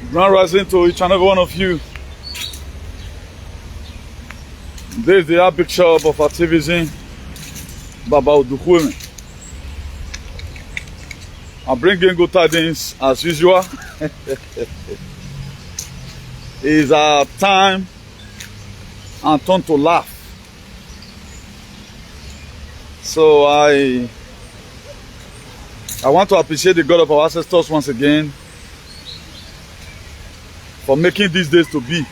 Grand rising to each and every one of you. This is the Archbishop of activism, Baba Udukwe. I'm bringing good tidings as usual. It's our time and turn to laugh. So I want to appreciate the God of our ancestors once again for making these days to be.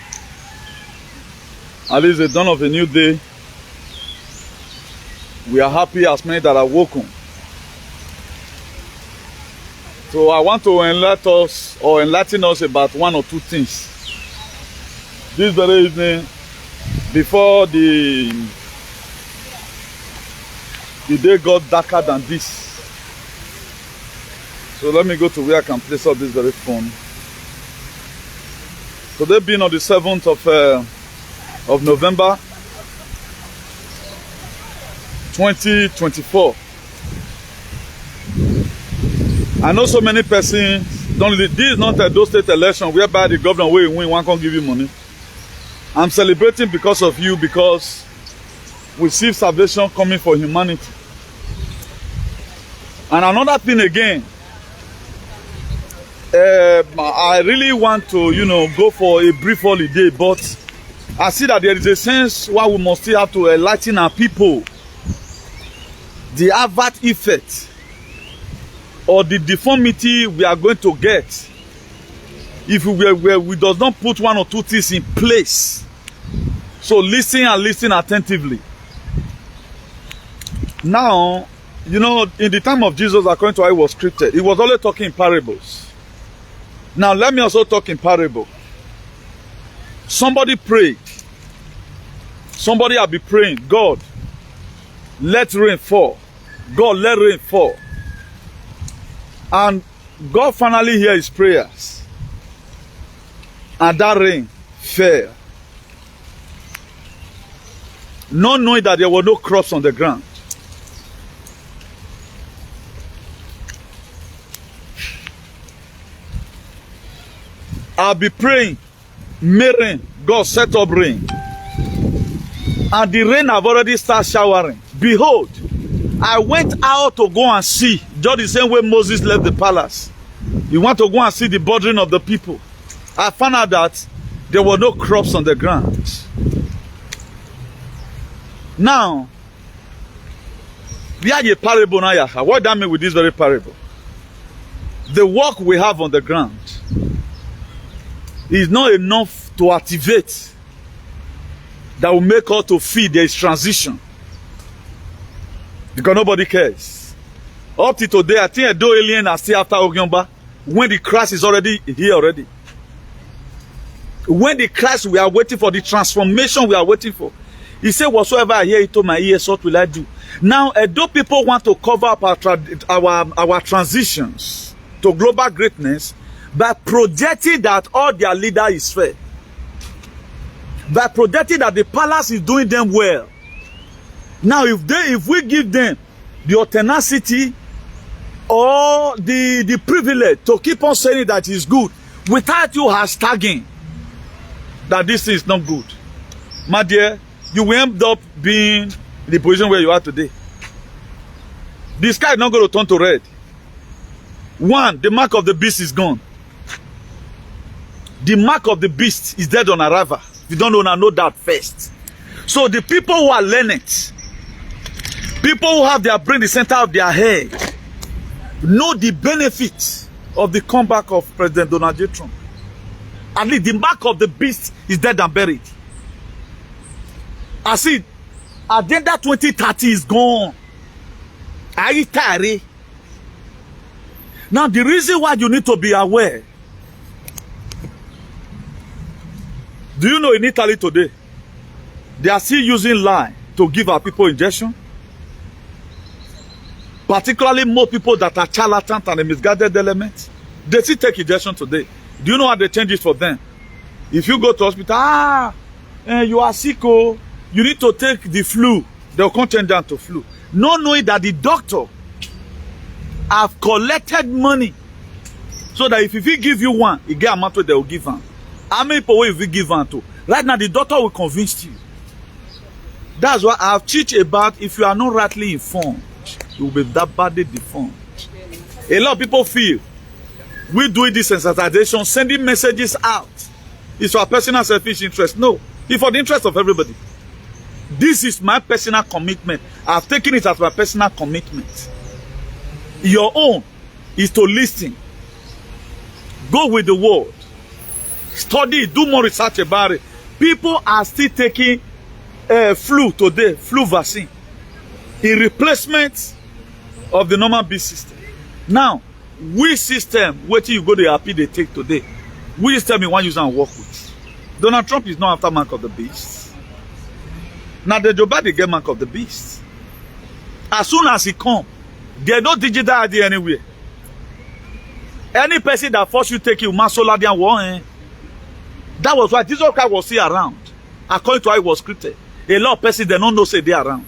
At least the dawn of a new day. We are happy as many that are woken. So I want to enlighten us about one or two things. This very evening, before the day got darker than this. So let me go to where I can place up this very phone. Today being on the 7th of November 2024. I know so many persons this is not a those state election whereby the governor will win, one can give you money. I'm celebrating because of you, because we see salvation coming for humanity. And another thing again, I really want to, go for a brief holiday, but I see that there is a sense why we must still have to enlighten our people. The adverse effect or the deformity we are going to get if we does not put one or two things in place. So listen and listen attentively. Now, in the time of Jesus, according to how it was scripted, he was always talking in parables. Now let me also talk in parable. Somebody prayed. Somebody will be praying, God, let rain fall. God, let rain fall. And God finally heard his prayers. And that rain fell. Not knowing that there were no crops on the ground. I'll be praying, may rain. God set up rain. And the rain have already started showering. Behold, I went out to go and see, just the same way Moses left the palace. He went to go and see the bordering of the people. I found out that there were no crops on the ground. Now, we have a parable now. What do I mean with this very parable? The work we have on the ground is not enough to activate that will make us to feel there is transition. Because nobody cares. Up to today, I think Edo alien are still after Ogyomba when the Christ is already here already. When the Christ we are waiting for, the transformation we are waiting for. He said, whatsoever I hear into my ears, what will I do? Now, Edo people want to cover up our transitions to global greatness by projecting that all their leader is fair. By projecting that the palace is doing them well. Now, if we give them the tenacity or the privilege to keep on saying that it's good, without you hashtagging that this is not good, my dear, you will end up being in the position where you are today. The sky is not going to turn to red. One, the mark of the beast is gone. The mark of the beast is dead on arrival. If you don't know that first. So the people who are learned, people who have their brain in the center of their head, know the benefits of the comeback of President Donald J. Trump. At least the mark of the beast is dead and buried. I see, Agenda 2030 is gone. Are you tired? Now the reason why you need to be aware. Do you know in Italy today, they are still using lie to give our people injection? Particularly more people that are charlatans and a misguided element. They still take injection today. Do you know how they change it for them? If you go to hospital, you are sick, you need to take the flu. They'll come change down to flu. Not knowing that the doctor have collected money So that if he give you one, he get amount they will give him. How many people will you give him to? Right now, the doctor will convince you. That's why I've teach about if you are not rightly informed, you will be that badly deformed. A lot of people feel we doing this sensitization, sending messages out. It's for personal selfish interest. No, it's for the interest of everybody. This is my personal commitment. I've taken it as my personal commitment. Your own is to listen. Go with the word. Study, do more research about it. People are still taking flu today, flu vaccine, in replacement of the normal B system. Now, which system, what you go to happy they take today? Which system you want to use and work with? Donald Trump is not after mark of the beast. Now the Joe Biden get mark of the beast. As soon as he come, there's no digital ID anywhere. Any person that force you take you Masoladian war, that was why Jesus Christ was still around. According to how it was scripted. A lot of persons they don't know say they are around.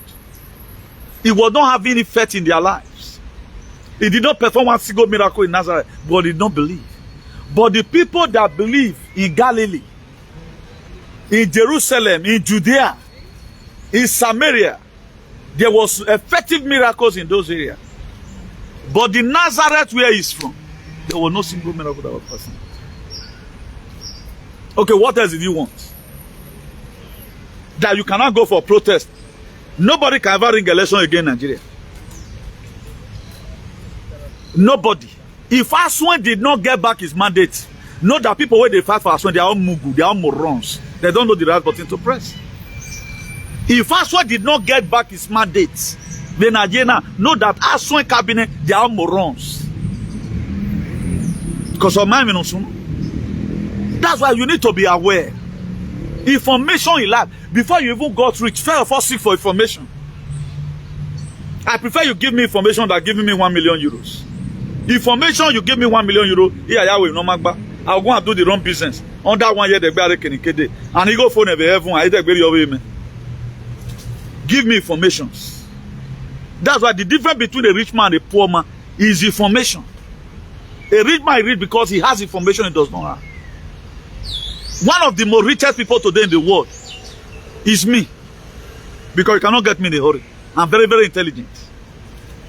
He was not having any faith in their lives. He did not perform one single miracle in Nazareth, but he did not believe. But the people that believe in Galilee, in Jerusalem, in Judea, in Samaria, there was effective miracles in those areas. But the Nazareth where he's from, there was no single miracle that was passing. Okay, what else did you want? That you cannot go for protest. Nobody can ever ring election again in Nigeria. Nobody. If Aswan did not get back his mandate, know that people where they fight for Aswan, they are all mugu, they are all morons. They don't know the right button to press. If Aswan did not get back his mandate, then Nigeria know that Aswan cabinet, they are all morons. Because of my mention. That's why you need to be aware. Information in life, before you even got rich, first of all seek for information. I prefer you give me information than giving me 1 million euros. Information, you give me 1 million euro, here I will no magba. I'll go and do the wrong business. Under 1 year, they buy a and he go phone every heaven. I take very away me. Give me information. That's why the difference between a rich man and a poor man is information. A rich man read because he has information he does not have. One of the most richest people today in the world is me. Because you cannot get me in a hurry. I'm very, very intelligent.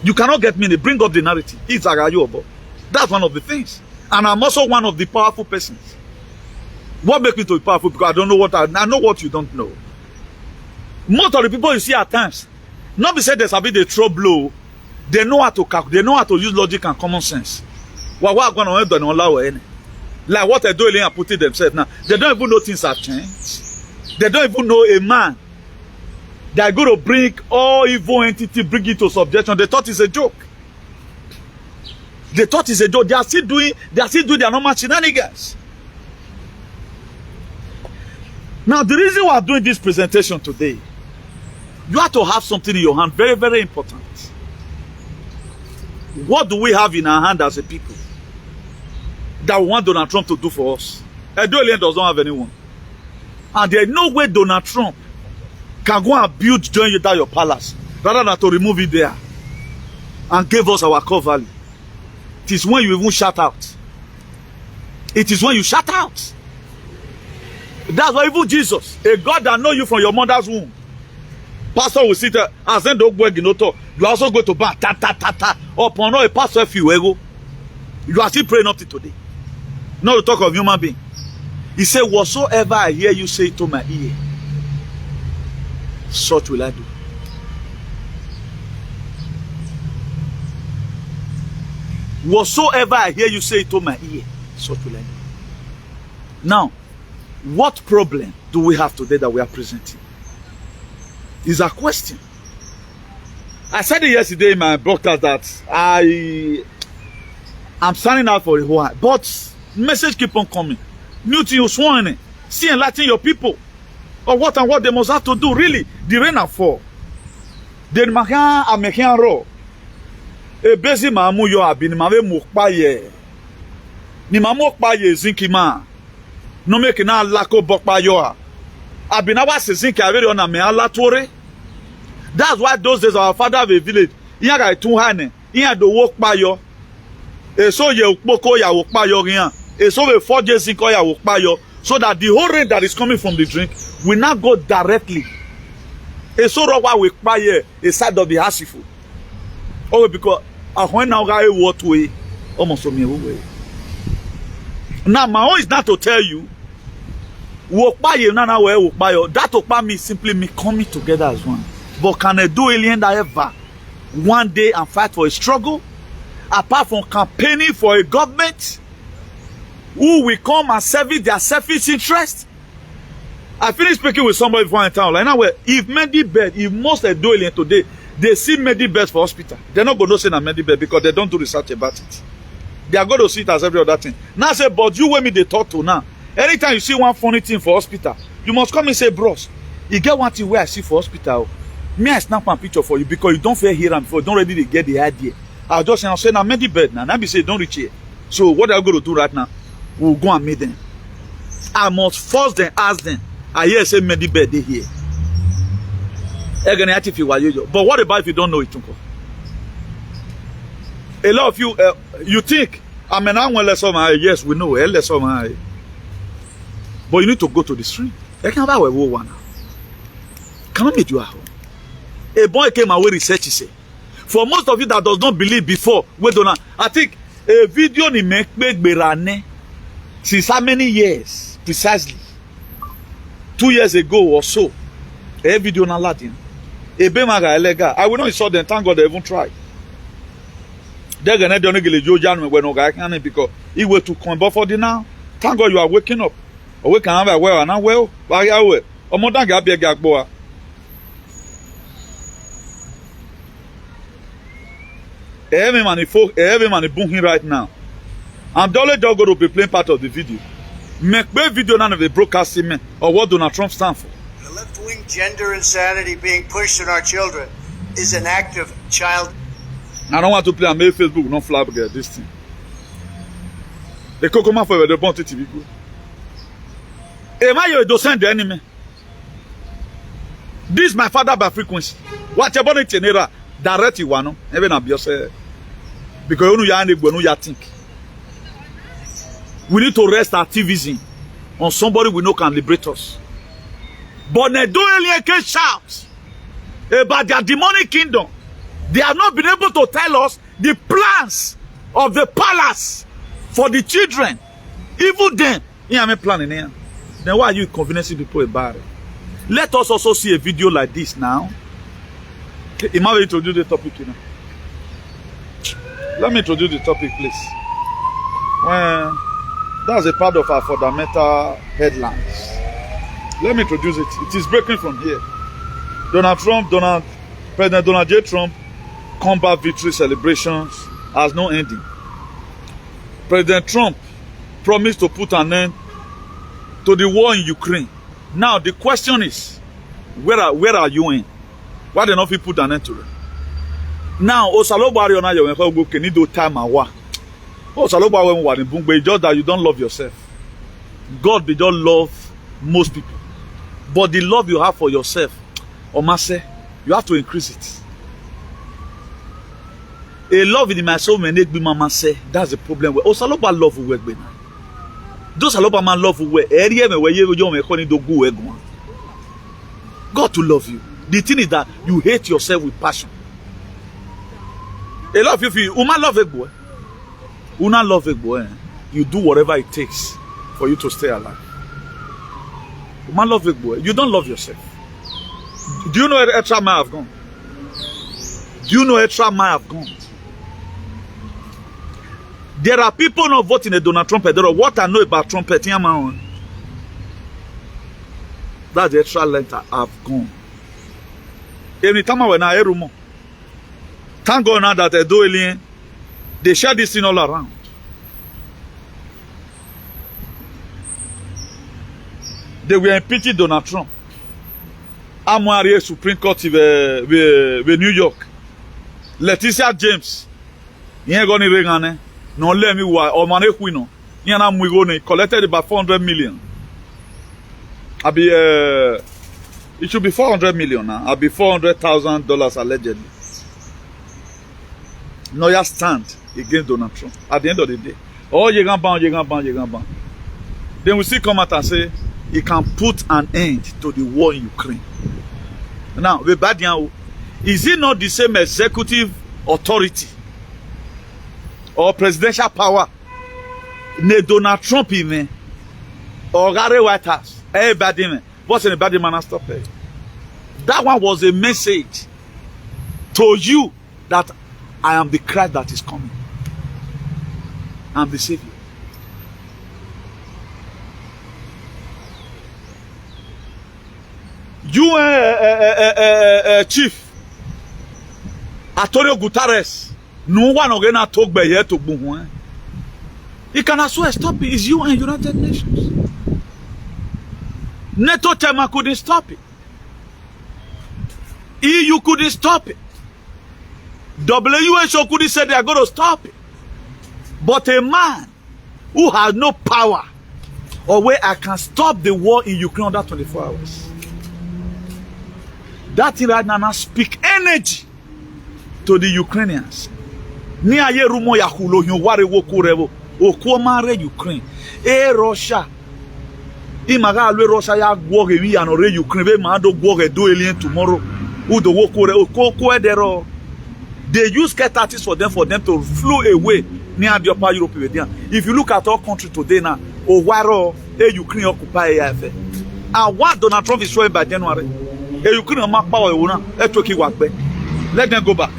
You cannot get me in a bring up the narrative. It's Agayobo. That's one of the things. And I'm also one of the powerful persons. What makes me to be powerful? Because I don't know what I know what you don't know. Most of the people you see at times, not be said there's a bit of trouble. They know how to calculate. They know how to use logic and common sense. What going on don't allow any. Like what they're doing and putting themselves now. They don't even know things have changed. They don't even know a man that going to bring all evil entity, bring it to subjection. They thought it's a joke. They thought it's a joke. They are still doing their normal shenanigans. Now the reason why I'm doing this presentation today, you have to have something in your hand, very, very important. What do we have in our hand as a people that we want Donald Trump to do for us? Edo does not have anyone. And there is no way Donald Trump can go and build join you down your palace rather than to remove it there and give us our core value. It is when you even shout out. It is when you shout out. That's why even Jesus, a God that knows you from your mother's womb, pastor will sit there and send the Ginoto. You also go to bank, upon all a pastor if you ego. You are still praying up to today. Not to talk of human being. He said, whatsoever I hear you say to my ear, such will I do. Whatsoever I hear you say to my ear, such will I do. Now, what problem do we have today that we are presenting? Is a question. I said it yesterday in my broadcast that I'm standing out for a while, but message keep on coming. New to you sworn, see enlighten your people. Or what and what they must have to do, really. The rain and fall. The makan a mekan ro. E bezi mamu yo abi ni mave mukpaye. Ni mamu kpaye zinki ma. No make na lako bokpa yo. Abi na wa se zinki averi ona me ala tore. That's why those days our father have a village. Iya ga tun hane. Iya do work pa yo. so ye ukpoko ya ukpayo rian. So we 4 days in ya ukpayo. So that the whole rain that is coming from the drink will not go directly. So rawa we ukpaye a side of the hasifu. Oh, because when now guy what way almost so me way. Now my own is not to tell you ukpaye na na we ukpayo. That ukpa me simply me coming together as one. But can I do alien that ever one day and fight for a struggle? Apart from campaigning for a government who will come and service their selfish interest? I finished speaking with somebody before in town. Like now, if Medibed, if most are doing today, they see Medibed for hospital. They're not going to say na Medibed because they don't do research about it. They are going to see it as every other thing. Now I say, but you when me they talk to now. Anytime you see one funny thing for hospital, you must come and say, bros, you get one thing where I see for hospital. Me, I snap a picture for you because you don't feel here and before, don't ready to get the idea. I'll just say, now Medibed now. Now be say, don't reach here. So what are you going to do right now? We'll go and meet them. I must force them, ask them. I hear say Medibed they here. But what about if you don't know it? A lot of you, you think, I mean, I'm less of my, yes, we know, less of my. But you need to go to the street. I can't buy a one. Cannot meet you at home. A boy came away research, he say. For most of you that does not believe before, we don't know. I think a video ni make berane since how many years precisely? 2 years ago or so. A video na Latin. A bemaga elega. I will not insult them. Thank God they even tried. They're gonna do negligence Jojan when no guy can because he were to come. But for the now, thank God you are waking up. Awake and have well and now well. Why are we? O more than Gabia Gagboa. Every man is booming right now. And Dolly Dog will be playing part of the video. Make video none of the broadcasting men or what Donald Trump stands for. The left-wing gender insanity being pushed on our children is an act of child. I don't want to play on my Facebook, no flab get this thing. The Kokoma for the Bonte TV. Am I a send the enemy? This is my father by frequency. What about it in era? Direct you one, even a biose. Because you know you think. We need to rest activism on somebody we know can liberate us. But they don't can shout about their demonic kingdom. They have not been able to tell us the plans of the palace for the children. Even then, you have a plan in here. Then why are you convincing people about it? Let us also see a video like this now. Imagine introduce the topic, you know. Let me introduce the topic, please. Well, that's a part of our fundamental headlines. Let me introduce it. It is breaking from here. President Donald J. Trump combat victory celebrations has no ending. President Trump promised to put an end to the war in Ukraine. Now the question is, where are you in? Why do not put an end to it? Now, Osalobari on your book can do time and war. Osalobari when war in book, but just that you don't love yourself. God be don't love most people. But the love you have for yourself, Omase, you have to increase it. A love in my soul may make me mama say that's the problem. Osaloba love work be now. Those Saloba man love work. Area me where you me calling do go work. God to love you. The thing is that you hate yourself with passion. A lot of you, Uma love a boy. Una love a boy. You do whatever it takes for you to stay alive. Uma love a boy. You don't love yourself. Do you know where extra mile have gone? Do you know extra mile have gone? There are people not voting a Donald Trump. What I know about Trump, that's the extra length I've gone. Every time I went out, thank God now that they share this thing all around. They were impeaching Donald Trump. I'm going Supreme Court in New York. Leticia James. You ain't going to ring. No, let me why. Or man, we know. You know, we going collected about 400 million. It should be 400 million now. I'll be $400,000 allegedly. No, you stand. against Donald Trump at the end of the day. Oh, you can ban. Then we still come out and say he can put an end to the war in Ukraine. Now, is it not the same executive authority or presidential power ne Donald Trump in or Gary White House? What's in the bad man stop it? That one was a message to you that I am the Christ that is coming. I'm the Savior. You Chief Antonio Guterres, no one again talk by here to boom. He can as well stop it. It's you and United Nations. NATO Tema couldn't stop it. EU couldn't stop it. WHO couldn't say they are going to stop it. But a man who has no power or where I can stop the war in Ukraine under 24 hours. That thing right now speak energy to the Ukrainians. Ni aye rumo ya hulo yon ware wo kurevo o mare Ukraine. Russia. Imaga alwe Russia ya gwo ge wi anore Ukraine be ma do gwo ge do alien tomorrow. Who the wo kure o ko edero. They use K-30s for them to fly away near the upper Europe. If you look at our country today now, Ukraine occupy AFA. And what Donald Trump is showing by January, Ukraine mark power, let them go back.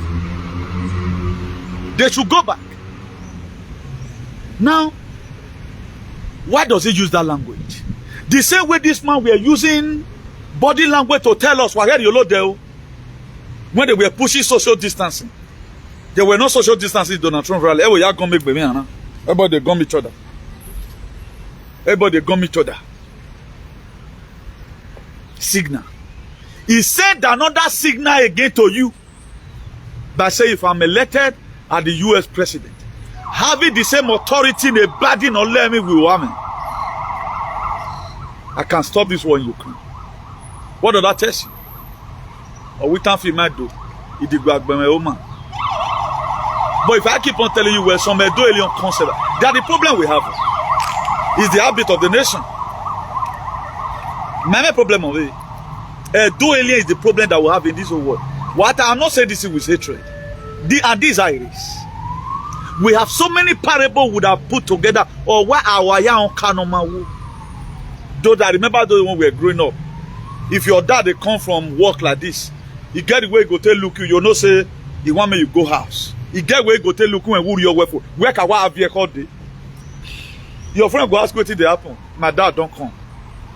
They should go back. Now, why does he use that language? The same way this man we are using body language to tell us what you know when they were pushing social distancing. There were no social distancing in Donald Trump rally. Everybody gum each other. Everybody gum each other. Signal. He sent another signal again to you by saying, if I'm elected as the US president, having the same authority in a burden or let me with women, I can stop this war in Ukraine. What does that tell you? Or we can't feel mad though. But if I keep on telling you where some do alien concept, that the problem we have is the habit of the nation. My problem of it. Do alien is the problem that we have in this whole world. What I'm not saying this with hatred. And these iris. We have so many parables would have put together or why our young kanoma. Though I remember those when we were growing up. If your dad they come from work like this, you get the way go tell look you know say he want me you go house. You get where go tell look you and who your work for. Where can I have here called day? Your friend go ask what did happen. My dad don't come.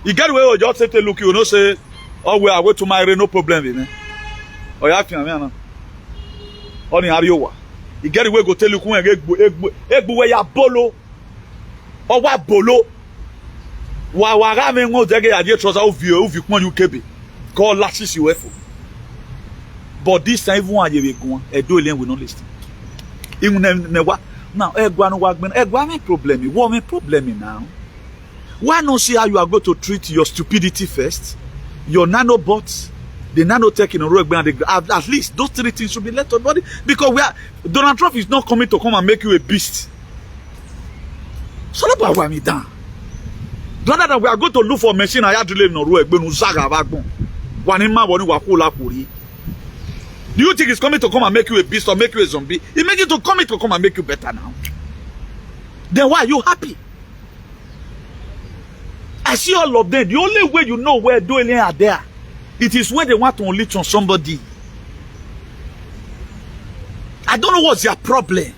You get where you just say tell look you know say oh we are going to marry no problem with me. Oh you have to me on Ariowa. You get where go tell look you egbu where ya bolo. Or what bolo? Wa me ngo dege ya je trouser ovie kon UKB. Call lashes you for. But this time even Edo alien will not listen. Now Egwa problem. What me problem now? Why not see how you are going to treat your stupidity first? Your nanobots, the nanotech in a road, at least those three things should be left on body because Donald Trump is not coming to come and make you a beast. So that's why me down. Rather than we are going to look for machine I had to live in a road, do you think it's coming to come and make you a beast or make you a zombie? It makes you to come and make you better now. Then why are you happy? I see all of them. The only way you know where Doelien are there, it is when they want to unleash on somebody. I don't know what's their problem.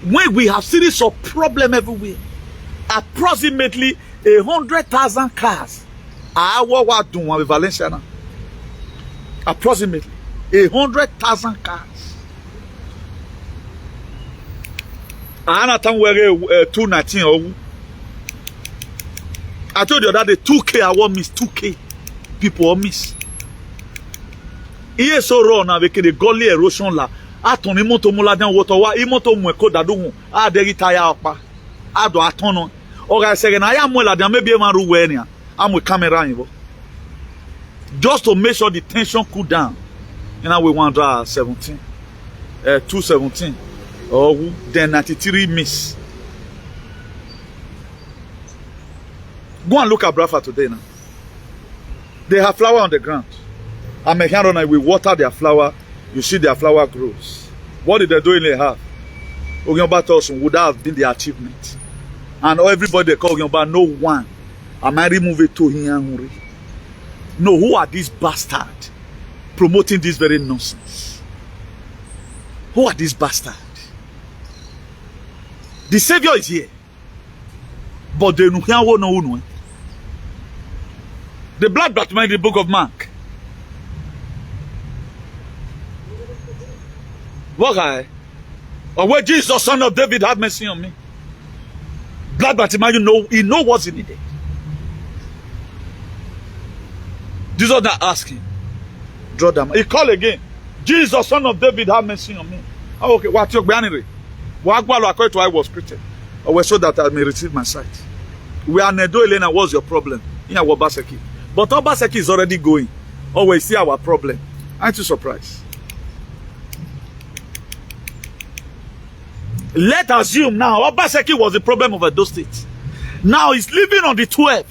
When we have series of problem everywhere, approximately 100,000 cars are what doing with Valencia now. Approximately 100,000 cars. Time we're 219. I told you that the 2K I won't miss 2K people will miss. Iye so raw na avec the gully erosion la. Atoni moto mula den water wa imoto mu eko dadu a deri tire apa. Ado atono. Oga say na ya mu la den maybe man ru we nia. Am with camera yin. Just to make sure the tension cool down. You know, we 117. 217 or then 93 miss. Go and look at Bradford today now. They have flower on the ground. I'm a hand on it. We water their flower. You see their flower grows. What did they do in the half? Ogyoba Tosun would have been the achievement. And everybody they call Ogyoba, no one. Am I remove it to him? No, who are these bastards promoting this very nonsense? Who are these bastards? The Savior is here. But they know. The blood that made the book of Mark. What guy? Or where Jesus, son of David, have mercy on me. Blood that he know what's needed. Jesus not asking. Draw them. He called again. Jesus, son of David, have mercy on me. Oh, okay, what your banner? What I was created. Or so that I may receive my sight. We are Nedo Elena, what's your problem? In our Obaseki. But Obaseki is already going. Always see our problem. Aren't you surprised? Let's assume now Obaseki was the problem of Edo State. Now he's living on the 12th.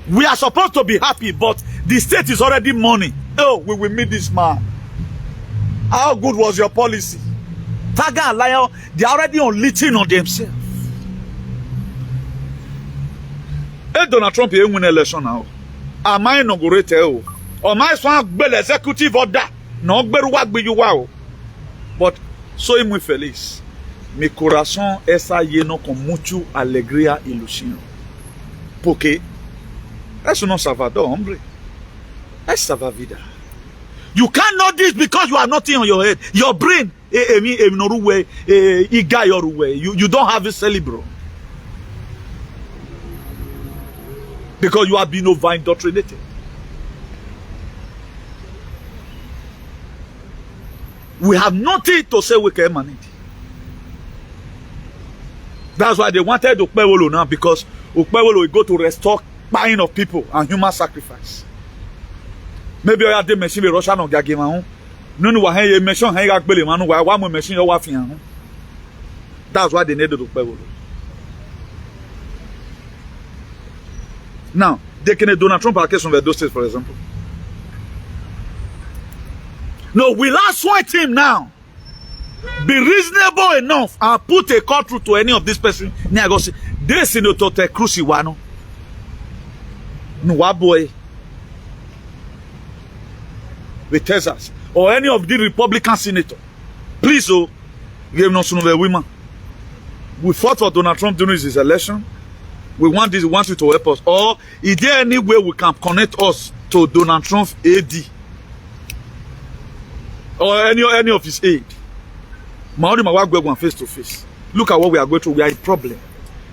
We are supposed to be happy, but the state is already mourning. Oh, we will meet this man. How good was your policy? Taga and Lion, they are already unleashing on themselves. Hey, Donald Trump, you win election now. Am I inaugurated? Or my son, executive order. No, but soy muy feliz. Mi corazón está lleno con mucha alegría y ilusión. Porque eso no salvador, hombre. Es salvavida. You can't know this because you have nothing on your head. Your brain, you don't have a cerebral. Because you have been over-indoctrinated. We have nothing to say we can manage. That's why they wanted Ukpewolo now, because Ukpewolo will go to restore buying of people and human sacrifice. Maybe I had the machine with Russia no gagima. No one machine hang out belly man. Why one machine your wife? That's why they needed Ukpewolo. Now, they can Donald Trump allocation of those states, for example. No, we last sweat him now. Be reasonable enough and put a call through to any of these persons. This is not a cruciwano. No boy. With Texas. Or any of the Republican senator. Please, oh, give no son of a women. We fought for Donald Trump during his election. We want this, we want you to help us. Or is there any way we can connect us to Donald Trump AD? Or any of his aid? Face to face. Look at what we are going through. We are in problem.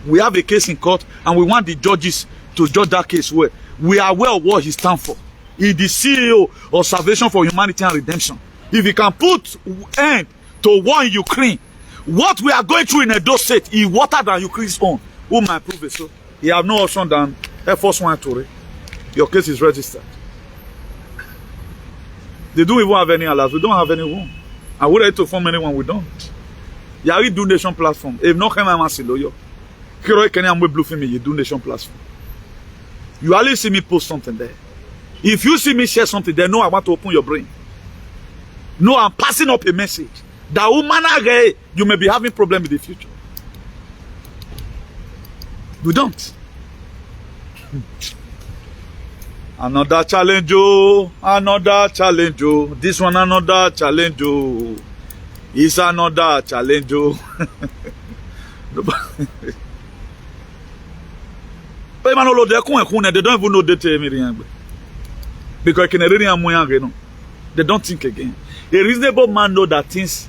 We have a case in court and we want the judges to judge that case well. We are aware of what he stands for. He is the CEO of Salvation for Humanity and Redemption. If he can put end to war in Ukraine, what we are going through in Edo State is water than Ukraine's own. Who might prove it so? You have no option than Air Force One Tory. Your case is registered. They don't even have any allies. We don't have any one. I would like to form anyone, we don't. You do nation platform. If not, I'm a loyal. You do nation platform. You always see me post something there. If you see me share something there, no, I want to open your brain. No, I'm passing up a message. That woman, you may be having problems in the future. We don't. Another challenge, oh, another challenge, oh. This one another challenge, oh. It's another challenge, oh. They don't even know that because they don't think again. A reasonable man knows that things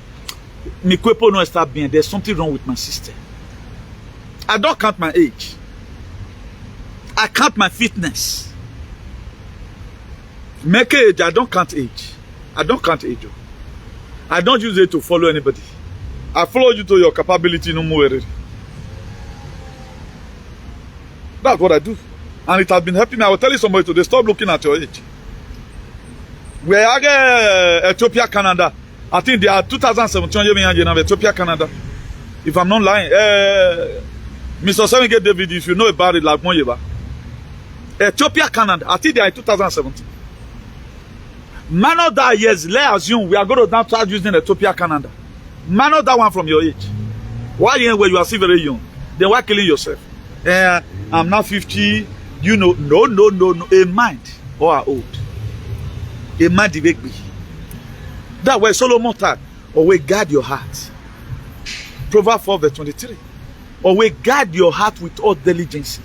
no start being. There's something wrong with my system. I don't count my age. I count my fitness. Make age, I don't count age. I don't count age. I don't use it to follow anybody. I follow you to your capability, no more. That's what I do. And it has been helping me. I will tell you somebody today, stop looking at your age. We are Ethiopia, Canada. I think they are 2017 Ethiopia, Canada. If I'm not lying. Mr. Semige David, if you know about it, like Moyeba. Ethiopia, Canada. I think they are in 2017. Man of that years, let's assume we are going to now start using Ethiopia, Canada. Man of that one from your age. Why where you are still very young? Then why killing yourself? I'm now 50. You know, no. A mind or are old. A mind the me. That way Solomon said, always guard your heart. Proverbs 4 verse 23. Always guard your heart with all diligence.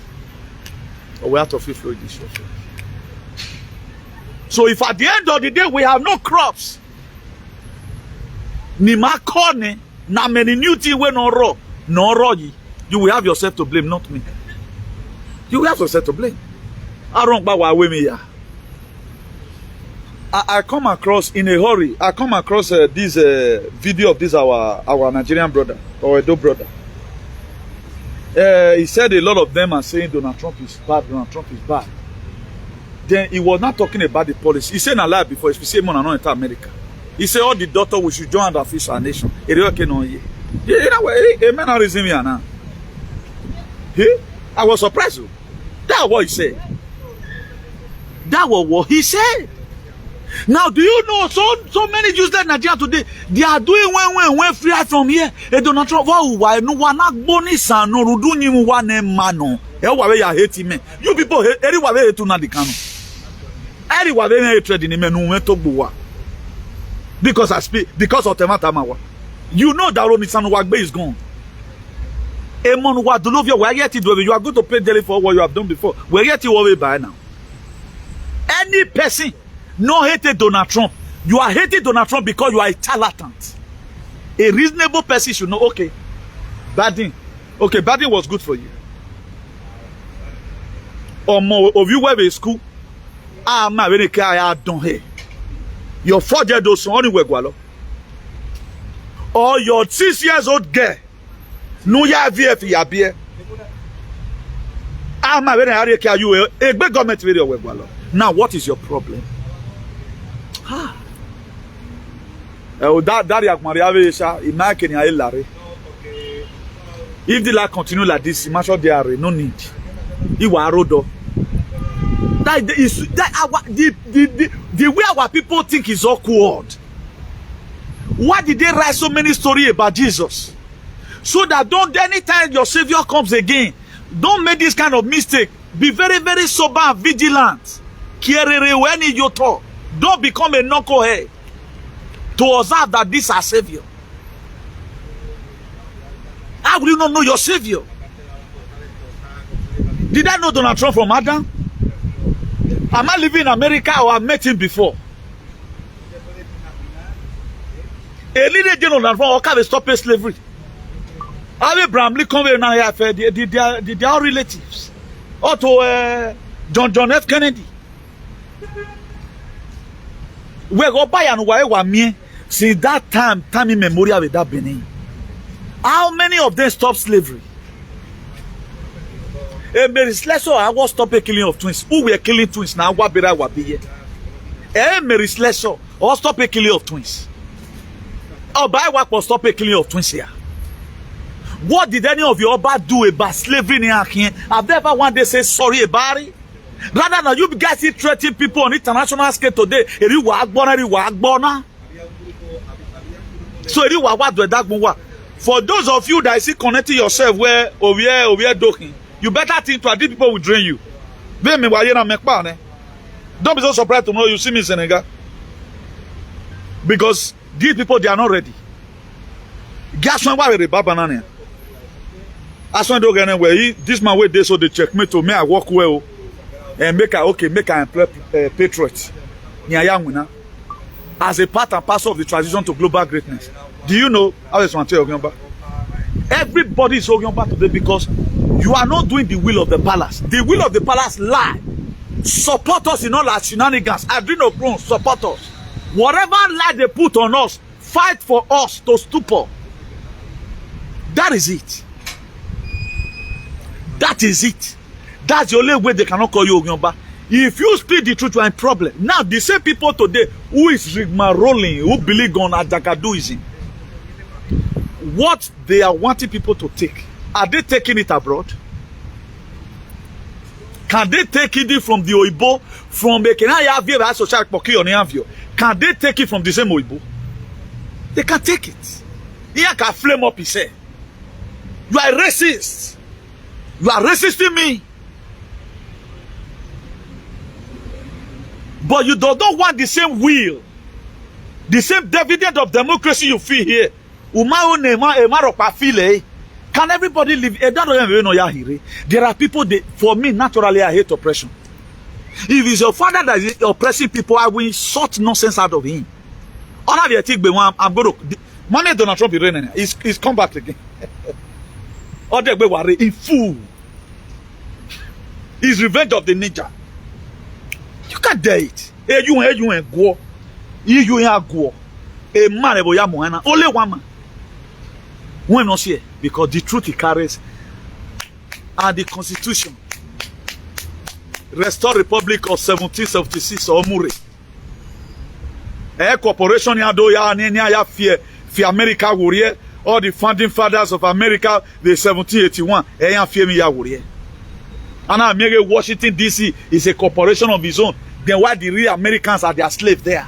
Or we out of flow this way. So if at the end of the day we have no crops, ni makone na many new thing we no raw, you will have yourself to blame, not me. You will have yourself to blame. I don't know why we me. I come across in a hurry. I come across this video of this our Nigerian brother or Edo brother. He said a lot of them are saying Donald Trump is bad. Donald Trump is bad. Then he was not talking about the policy. He said a lie before. If you say more than America, he said all the daughter we should join the official nation. You know what? A man reason me now. I was surprised. That's what he said. That was what he said. Now, do you know so many Jews in Nigeria today, they are doing when free from here. They do not know why no one not bonus and no do ni one mano. You hate me. You people hate everyone hate to Nadikano. Everyone hate in him to Bua. Because I speak because of Tematamawa. You know that Ronisan Wagbe is gone. Emon Wadulovia, where yet you are going to pay daily for what you have done before. Where yet you always by now. Any person no hated Donald Trump. You are hating Donald Trump because you are a charlatan. A reasonable person should know, okay, Biden. Okay, Biden was good for you. Or more of you were in school. I'm not really care I don't hear. Your 4-year-old son only work. Or your 6-year-old girl. No ya VF ya beer. I'm not really care you a big government video work. Now what is your problem? If the life continue like this, no need. The way our people think is awkward. Why did they write so many stories about Jesus? So that don't anytime your Savior comes again, don't make this kind of mistake. Be very, very sober and vigilant. Don't become a knucklehead to observe that this is our Savior. How will you not know your Savior? Did I know Donald Trump from Adam? Am I living in America or I met him before? A leader Donald Trump can't stop slavery. Abraham Lincoln they are relatives. Or to John F. Kennedy. We go by and why me since that time immemorial with that Benin. How many of them stopped slavery? Mary Slessor, I was stop a killing of twins. Who were killing twins now? What be here? Mary Slessor, or stop a killing of twins. Oh, by what was stop a killing of twins here? What did any of you about do about slavery in here? Have they ever one day say sorry about it? Rather than you guys threatening people on international scale today, so for those of you that see connecting yourself where over doking, you better think to these people will drain you. Don't be so surprised to know you see me in Senegal. Because these people, they are not ready. Guess why they banana? As when they go where this man wait there so they check me to me I walk well. And make an patriot. As a part and parcel of the transition to global greatness. Do you know how it's want to tell everybody is talking about today because you are not doing the will of the palace. The will of the palace lie. Support us in all our shenanigans. Adrenochrome, support us. Whatever lie they put on us, fight for us to stupor. That is it. That is it. That's the only way they cannot call you Ogyomba. If you speak the truth, you are in problem. Now, the same people today who is rigmaroling, who believe on Ajagaduism, what they are wanting people to take, are they taking it abroad? Can they take it from the Oibo, from the Can they take it from the same Oibo? They can take it. He can flame up his head. You are racist. You are resisting me. But you do not want the same will, the same dividend of democracy you feel here. Can everybody live? There are people that, for me, naturally, I hate oppression. If it's your father that is oppressing people, I will insult nonsense out of him. I'm going to. Money Donald Trump is raining. He's come back again. In fool. It's revenge of the ninja. You can't dare it. You ain't go. You ain't go. A man, only one man. When not here, because the truth he carries and the Constitution. Restore Republic of 1776 or Muri. A corporation ya fear America warrior. All the founding fathers of America, the 1781, fear me ya warrior. And now Washington DC is a corporation of his own. Then why the real Americans are their slaves there?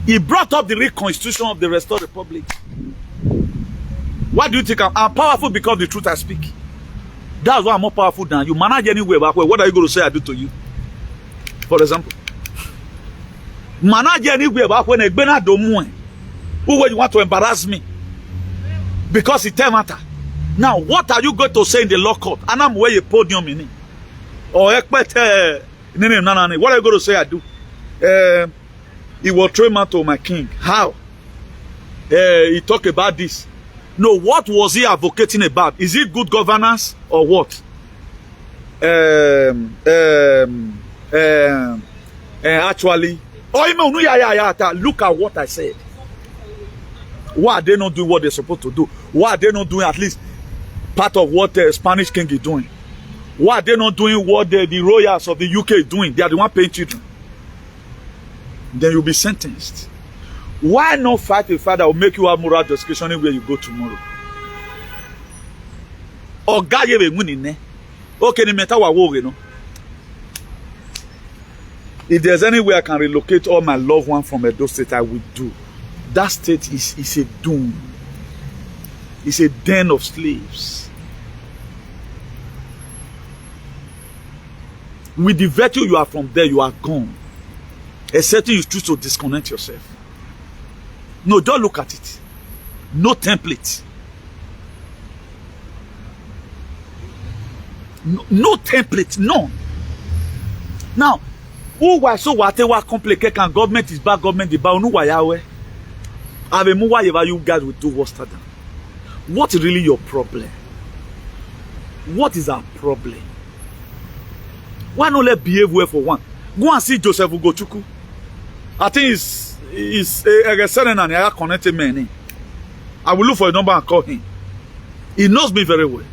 He brought up the real constitution of the Restored Republic. Why do you think I'm powerful? Because the truth I speak. That's why I'm more powerful than you. Manage anywhere back. What are you going to say I do to you? For example. Manage anywhere back when who would you want to embarrass me? Because it matter. Now, what are you going to say in the law court? And I'm where you podium in it. Or what are you going to say I do? He will throw him out to my king. How? He talk about this. No, what was he advocating about? Is it good governance or what? Actually, look at what I said. Why are they not doing what they're supposed to do? Why are they not doing at least part of what the Spanish king is doing? Why are they not doing what the royals of the UK is doing? They are the one paying children. Then you'll be sentenced. Why not fight a fight that will make you have moral justification anywhere you go tomorrow? Or God gave a money, ne? Okay, no matter what, you know. If there's any way I can relocate all my loved ones from Edo State, I will do. That state is a doom. It's a den of slaves. With the virtue you are from there, you are gone. Except you choose to disconnect yourself. No, don't look at it. No template. No template, no. Now, who was so whatever complicated and government is bad, government is bad, no why you guys will do worse than. What is really your problem? What is our problem? Why not let behave well for one? Go and see Joseph Ugochukwu. I think he's a certain and I connected man. I will look for a number and call him. He knows me very well.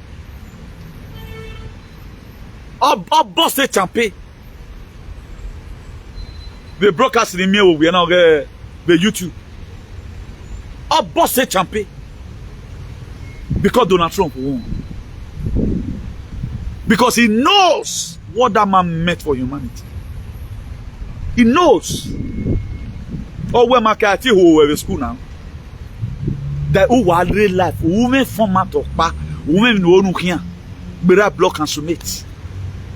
Boss a champion. The broadcast in me we are now the YouTube. Boss a champion. Because Donald Trump won. Because he knows what that man meant for humanity. He knows. Oh, where my cat who were in school now. That who are real life, women format of pa, women no one here, but block and submit.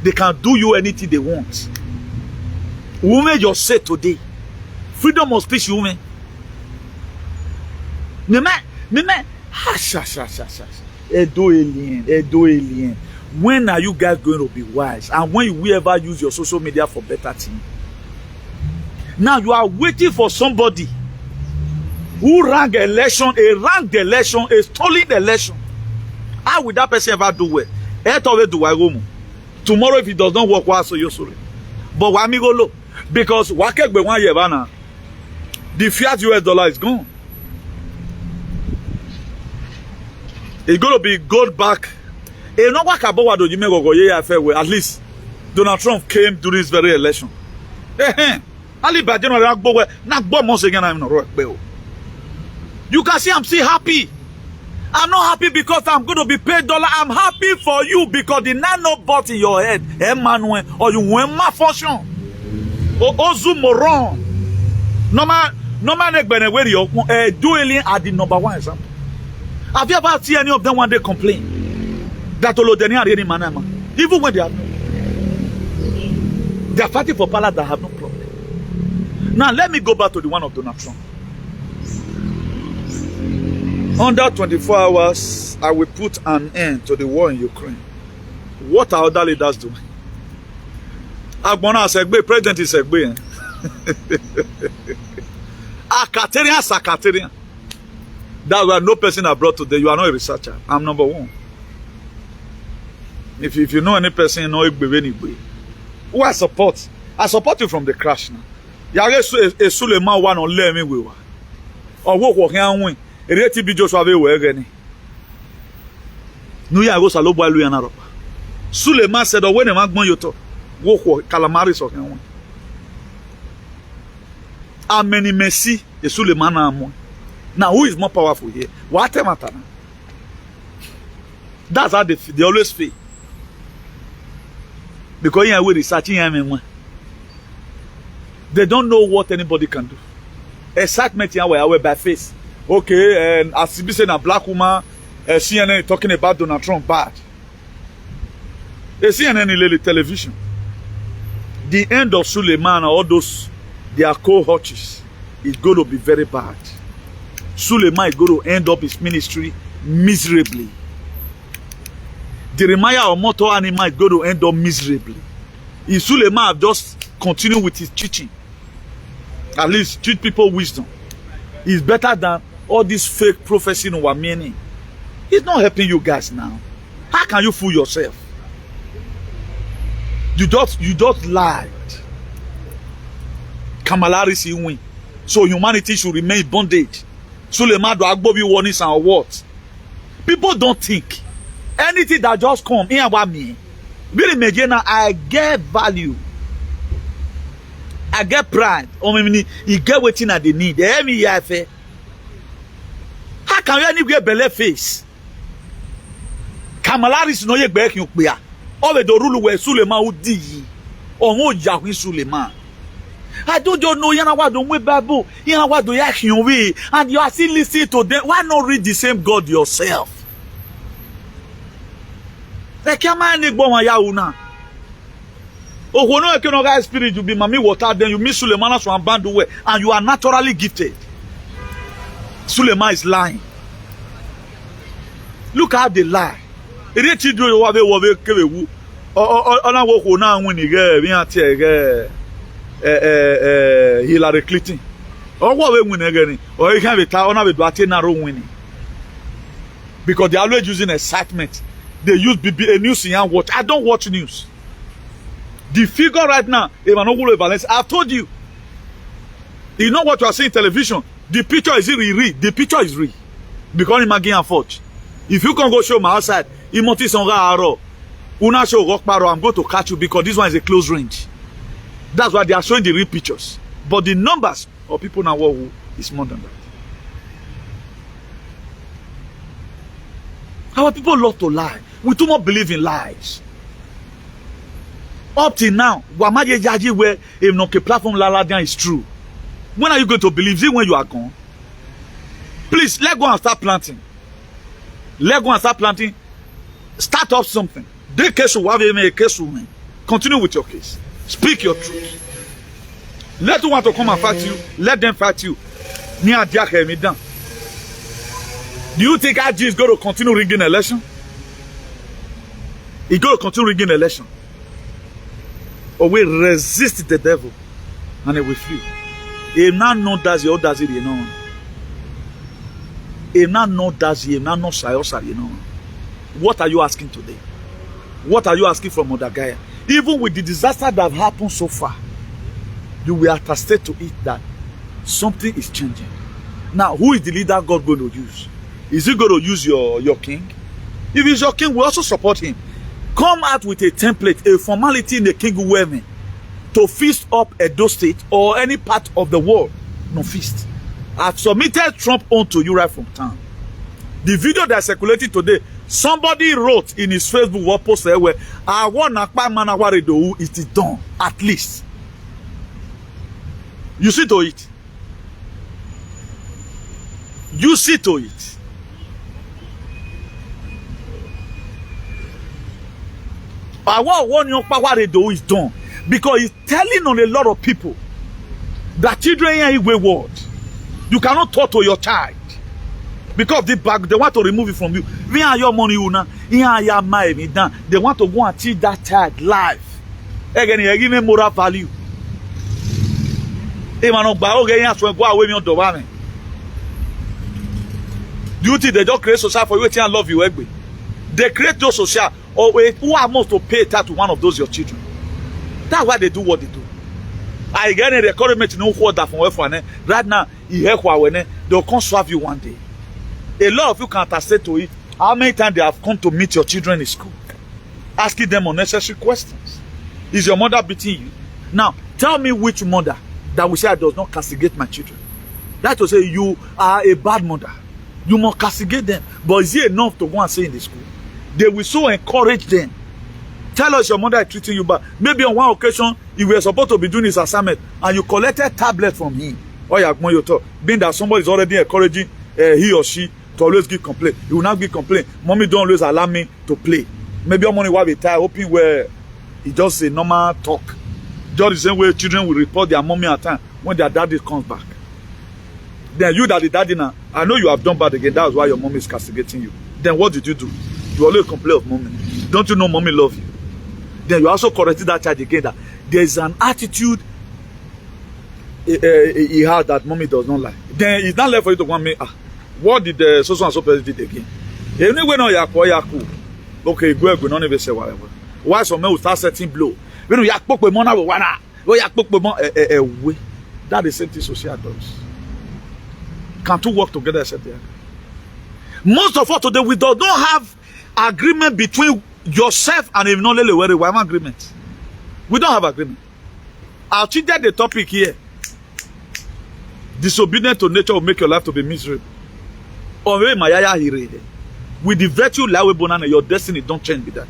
They can do you anything they want. Women just say today, freedom of speech, women. Edo alien. When are you guys going to be wise? And when you will ever use your social media for better thing? Now you are waiting for somebody who ran the election, a stolen election. How will that person ever do well? Tomorrow, if it does not work, so you're sorry. But why me go low? Because the fiat US dollar is gone. It's going to be gold back. At least Donald Trump came to this very election. You can see I'm still happy. I'm not happy because I'm going to be paid $. I'm happy for you because the nanobot in your head, Emmanuel, or you went malfunction. Ozu moron. Normal where you dueling are the number one example. Have you ever seen any of them one day complain that Olodeni are any manama? Even when they are fighting for power that have no problem. Now let me go back to the one of Donald Trump. Under 24 hours, I will put an end to the war in Ukraine. What are other leaders doing? Agbona Segbe, President is Segbe. Akaterian, Sakaterian. That were no person abroad today. You are not a researcher. I'm number one. If you know any person, you know Igbe. Who I support? I support you from the crash now. Yare Suleiman one on let me we. Or walk here win. Ereti bi Joshua we gani. Nu ya go salobo alu ya na ropa. Suleiman said, when a magbon yoto, walk calamaris or can win. How many mercy is Suleiman amon? Now who is more powerful here? What matter? That's how they always fail. Because here we researching him. They don't know what anybody can do. Excitement here we by face. Okay, and as you saying a black woman, CNN talking about Donald Trump bad. CNN in television. The end of Suleiman and all those their cohorts is going to be very bad. Suleiman is going to end up his ministry miserably. Jeremiah Omoto Anima is going to end up miserably. If Suleiman have just continued with his teaching, at least teach people wisdom, is better than all this fake prophecy in our meaning. It's not helping you guys now. How can you fool yourself? You just lied. Kamala Harris win. So humanity should remain in bondage. Suleiman do Agbobi warnings and what? People don't think. Anything that just come in about me. Really, Megena, I get value. I get pride. You get what they need. They hear me here. How can you anywhere belle face? Kamala Harris no ye back you clear. All the rule where Suleiman would di. Or more Yahweh Suleiman. I don't know Yanawa don't we Babu. Yanawa do yakin we. And you are still listening to them. Why not read the same God yourself? They can't mind it bon yauna. Oh, no, you cannot get spirit, you be mommy water, then you miss Suleiman from Banduwe, and you are naturally gifted. Suleiman is lying. Look how they lie. Hillary Clinton. Or what we win again? Or you can be tired of winning. Because they are always using excitement. They use BB news and watch. I don't watch news. The figure right now, I've told you. You know what you are seeing television? The picture is real. The picture is real. Because it's Maggie and Forge. If you can go show my outside, I'm going to catch you because this one is a close range. That's why they are showing the real pictures. But the numbers of people now is more than that. Our people love to lie. We do not believe in lies. Up till now, Wamaje Jaji where if no platform Laladian is true. When are you going to believe it when you are gone? Please, let's go and start planting. Let's go and start planting. Start up something. Continue with your case. Speak your truth. Let who want to come and fight you, let them fight you. Do you think IG is going to continue rigging election? He's going to continue rigging election. Or we resist the devil and he will flee. He now know does he or does it, you know. He now know does he now know you know. What are you asking today? What are you asking from Mother Gaia? Even with the disaster that have happened so far, you will attest to it that something is changing. Now, who is the leader God going to use? Is he going to use your king? If he's your king, we also support him. come out with a template, a formality in the king wearing to feast up Edo State or any part of the world. No feast. I've submitted Trump onto you right from town. The video that circulated today, somebody wrote in his Facebook or post where I want to it is done, at least. You see to it. You see to it. I want your power to is done. Because it's telling on a lot of people that children are wayward. You cannot talk to your child. Because they want to remove it from you. They want to go and teach that child life. Again, you give me moral value. Do you think they don't create social for you and love you? They create those social, or who are most to pay that to one of those your children. That's why they do what they do. I get a encouragement to know what that from where right now, they'll come serve you one day. A lot of you can attest to it. How many times they have come to meet your children in school, asking them unnecessary questions? Is your mother beating you? Now, tell me which mother that will say I does not castigate my children. That will say you are a bad mother. You must castigate them. But is it enough to go and say in the school? They will so encourage them. Tell us your mother is treating you bad. Maybe on one occasion, you were supposed to be doing his assignment and you collected tablet from him. Or you talk, being that somebody is already encouraging he or she to always give complaint. You will not give complaint. Mommy don't always allow me to play. Maybe your money will be tired, hoping where it just a normal talk. Just the same way children will report their mommy at time when their daddy comes back. Then you that the daddy now, I know you have done bad again. That's why your mommy is castigating you. Then what did you do? You always complain of mommy. Don't you know mommy love you? Then you also corrected that child again that there is an attitude he has that mommy does not like. Then it's not left for you to want me. What did the so and so person did again? Anyway, no, yaku. Okay, go not even say whatever. Why some men will start setting blow? When you yak with money, that is the same thing social does. Can two work together except there? Most of us today we don't have agreement between yourself and a non agreement. We don't have agreement. I'll change the topic here. Disobedient to nature will make your life to be miserable. With the virtue your destiny don't change with that.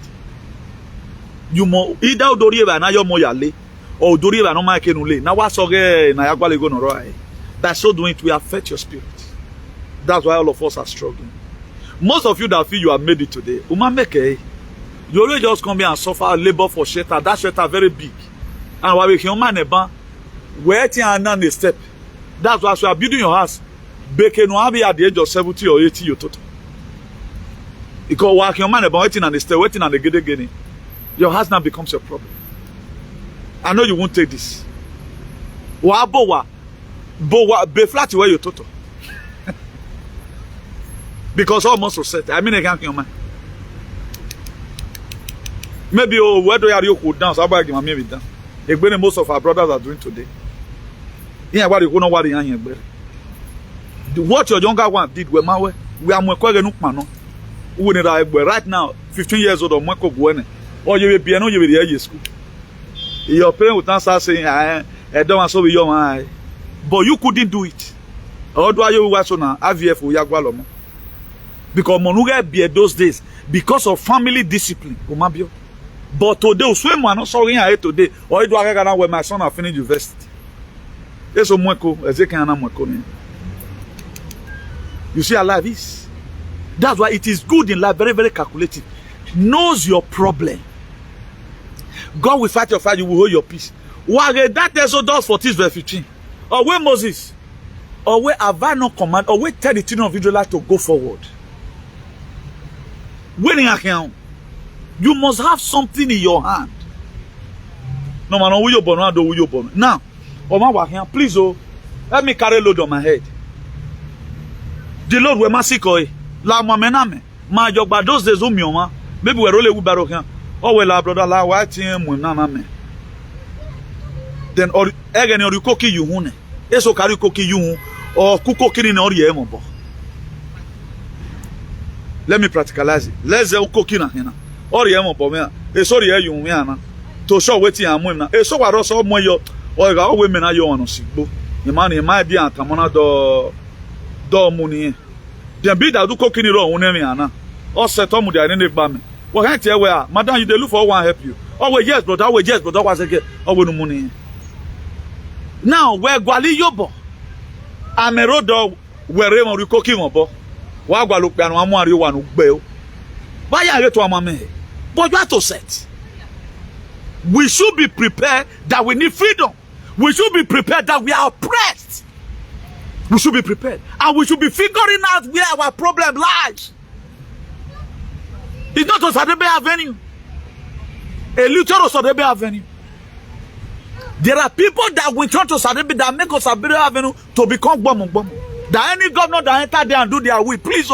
You mo either na your moyale or na ma kenule. Now what's okay na yagwale go no. By so doing it will affect your spirit. That's why all of us are struggling. Most of you that feel you have made it today, you only just come here and suffer labor for shelter. That shelter very big. And while we human waiting and on the step. That's why you are building your house. Beke no have at the age of 70 or 80 you total. Because while human waiting on the step, waiting on the gede, your house now becomes your problem. I know you won't take this. Be flat where you total. Because almost set. I mean, I can't human. Maybe where do you cool down? So I'm going to give me down. Most of our brothers are doing today. Yeah, what you know what the what your younger one did we are right now 15 years old or you will be you will be school. Your parents would not start saying I don't want to be your man. But you couldn't do it. Or do you watch on AVF or Yagwalomo? Because Monuga be those days because of family discipline. But today, swim one sorry I today. Or do I when my son have finished university? You see how life is. That's why it is good in life, very, very calculative. Knows your problem. God will fight your fight, you will hold your peace. That Exodus 14 verse 15. Or where Moses, or where have I not command, or where tell the children of Israel to go forward. When you must have something in your hand. No man, will you born? Will you born? Now, please, let me carry load on my head. The Lord will massacre. La mamename. Ma jogba those days umioma. Maybe we're rolling with Barokan. Oh well, brother, la white team will naname. Then or again or you cookie you hune. Eso carry cookie you or cookie in or yemobo. Let me practicalize it. Let's say cookie na hena. Or the emo pomea. E sorry you me ana. To show wetin am na. E so waro so mo yo. O ga o we me na yo ono sigbo. E ma na e ma bi antamona do muni. Dem bi da do kokini ro ohun me ana. O set omu dia ni gba me. Wo han tie we a, madam you dey look for one help you. Oh we yes brother, we yes brother was again. Oh we no money. Now we gwali yobo. Amerodo were mo ri koki mo bo. Wa gwa lo pe anu amu ari wa no gbe o. Ba ya re to amame. But you have to set. We should be prepared that we need freedom. We should be prepared that we are oppressed. We should be prepared. And we should be figuring out where our problem lies. It's not on Sadebe Avenue. A little on Sadebe Avenue. There are people that will turn to Sadebe that make us Sadebe Avenue to become bomb. That any governor that enter there and do their will, please,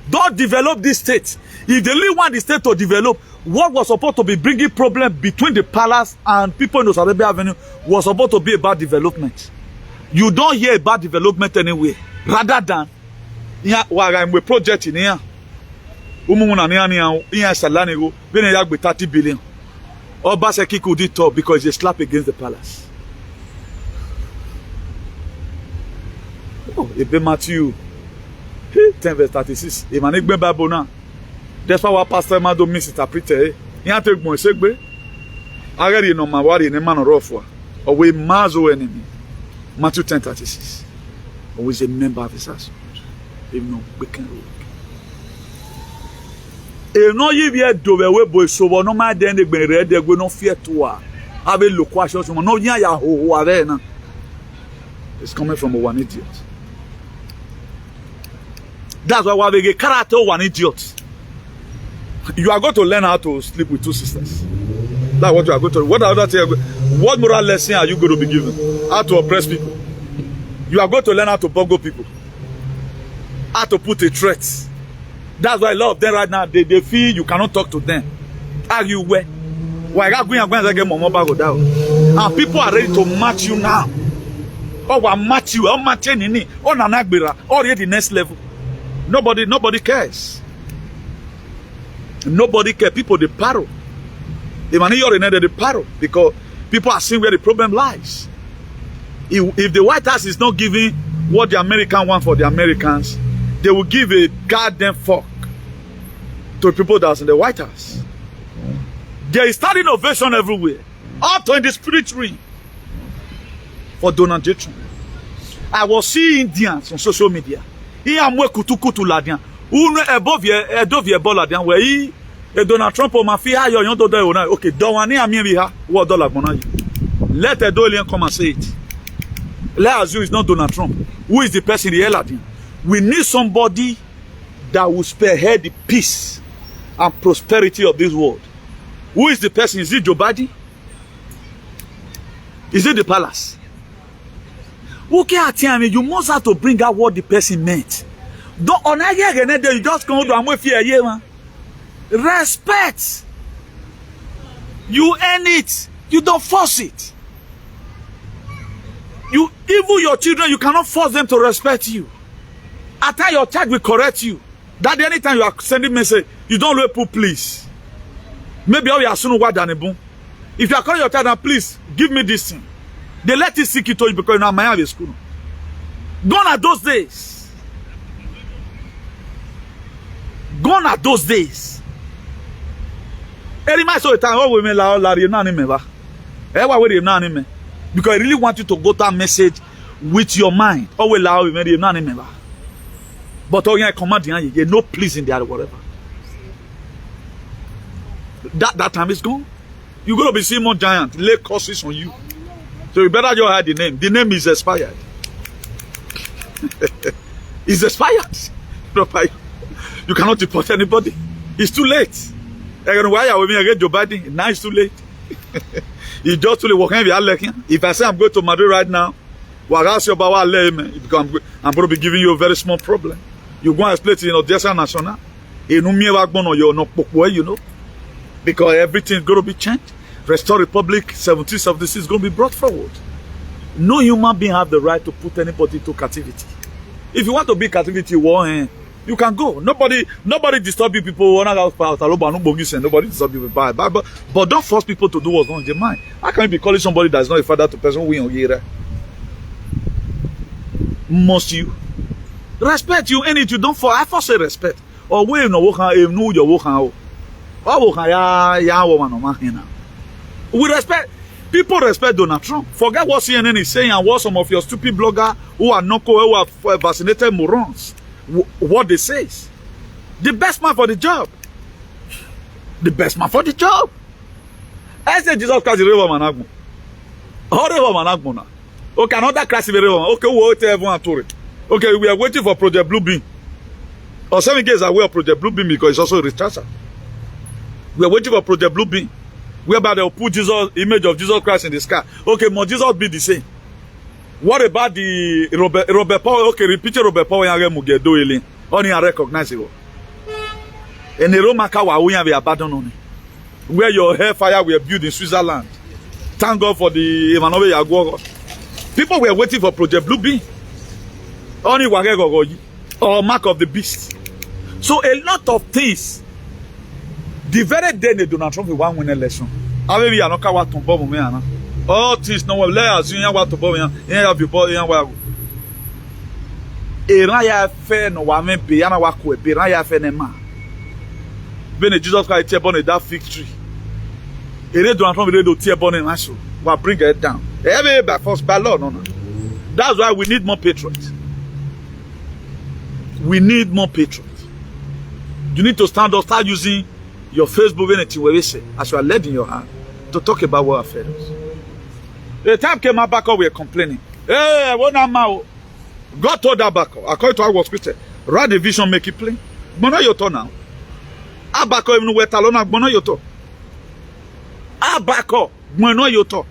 don't develop this state. If they really want the state to develop, what was supposed to be bringing problem between the palace and people in the Sadebe Avenue was supposed to be about development. You don't hear about development anywhere. Rather than, we project in here. Iya salani go, we need 30 billion. Obaseki could it talk because they slap against the palace. Oh, Ebe Matthew 10 verse 36. Emanik ben babona. That's why our pastor Mado misinterpreted. He had to go and say, I already know my worry in a man or off. Or we mazo enemy. Matthew 10:36. Always a member of his house. Even no wicked. E no yi bi do we boy so no ma den de gben re de go no fear to a have look question so no yin ya ho are na. It's coming from one idiot. That's why we get character one idiot. You are going to learn how to sleep with two sisters. That's what you are going to. What other thing? What moral lesson are you going to be given? How to oppress people? You are going to learn how to bungle people. How to put a threat. That's why a lot of them right now, they feel you cannot talk to them. Argue where? Why are going to get more back down? And people are ready to match you now. Or will match you, or match any, or nanagbira, or the next level. Nobody cares. Nobody cares. People they paro. The money you're in they paro because people are seeing where the problem lies. If the White House is not giving what the Americans want for the Americans, they will give a goddamn fuck to people that's in the White House. There is starting innovation everywhere. Out in the spirit realm for Donald J. Trump. I was seeing Indians on social media. He am we kutukutu ladian. Unu edovie boladian where he Donald Trump o ma fi ha yo yon do do na. Okay, do wani ami bi ha what dollar gbona yi. Let a dollar come and say it. Let us use it's not Donald Trump. Who is the person the ladian? We need somebody that will spearhead the peace and prosperity of this world. Who is the person? Is it Joe Biden? Is it the palace? Okay, Atiami, you must have to bring out what the person meant. Don't you just come to and fear man. Respect. You earn it. You don't force it. You even your children, you cannot force them to respect you. After your child will correct you. That anytime you are sending message, you don't let put please. Maybe all you are soon what than a boom. If you are calling your child and please give me this thing. They let it seek it to you because you know my have school. Gone are those days. Gone are those days. Every man saw the time all women la because I really want you to go that message with your mind. Always allow women. But all you command you no please in there or whatever. That time is gone. You're gonna be seeing more giant lay curses on you. So you better just hide the name. The name is expired. It's expired. You cannot deport anybody. It's too late. Why are we against Joe Biden? Now it's too late. It's just too late. If I say I'm going to Madrid right now, I'm going to be giving you a very small problem. You go and explain it in Odessa National. You know, because everything is going to be changed. Restore Republic 1776 is going to be brought forward. No human being have the right to put anybody to captivity. If you want to be captivity, war, You can go. Nobody disturb you people. Nobody disturb you. But don't force people to do what's wrong in their mind. How can you be calling somebody that's not a father to person who in here? Must you respect you? And if you don't for, I first say respect. Or we no work on know your work on. We respect. People respect Donald Trump. Forget what CNN is saying and what some of your stupid bloggers who are not who are vaccinated morons. What they say. The best man for the job. The best man for the job. I say Jesus Christ is the Managmo. How the Managmo now? Okay, another class is the Okay, we'll wait everyone to it. Okay, we are waiting for Project Blue Beam. Or some guys are aware of Project Blue Beam because it's also a retracer. We are waiting for Project Blue Beam, whereby they will put Jesus, image of Jesus Christ in the sky. Okay, must Jesus be the same? What about the Robert Paul? Okay, repeat Robert Paul and Mugedo Elin. Only unrecognizable. And the Roman Kawa we have abandoned on it. Where your hair fire were built in Switzerland. Thank God for the Emmanuel Yago. People were waiting for Project Blue Beam. Only Wagegogoyi or Mark of the Beast. So a lot of things. The very day they Donald Trump will win election. I mean, we are not going to bomb me. All things no one layers. You want to bomb me. You have your body. You want. Eraya fe no wa me be yana wa ko be eraya fe ne ma. When Jesus Christ tear born that fig tree. Ere Donald Trump dey do tear born in so. We bring it down. Every by force by law no. That's why we need more patriots. We need more patriots. You need to stand up, start using your Facebook anything where we say, as you are led in your hand, to talk about what affairs. The time came out back up, we were complaining. Hey, what now? God told that back up. According to our was Christian, write the vision, make it plain. But not your turn now. I back up even with alone, but not your turn. I back up, but not your turn.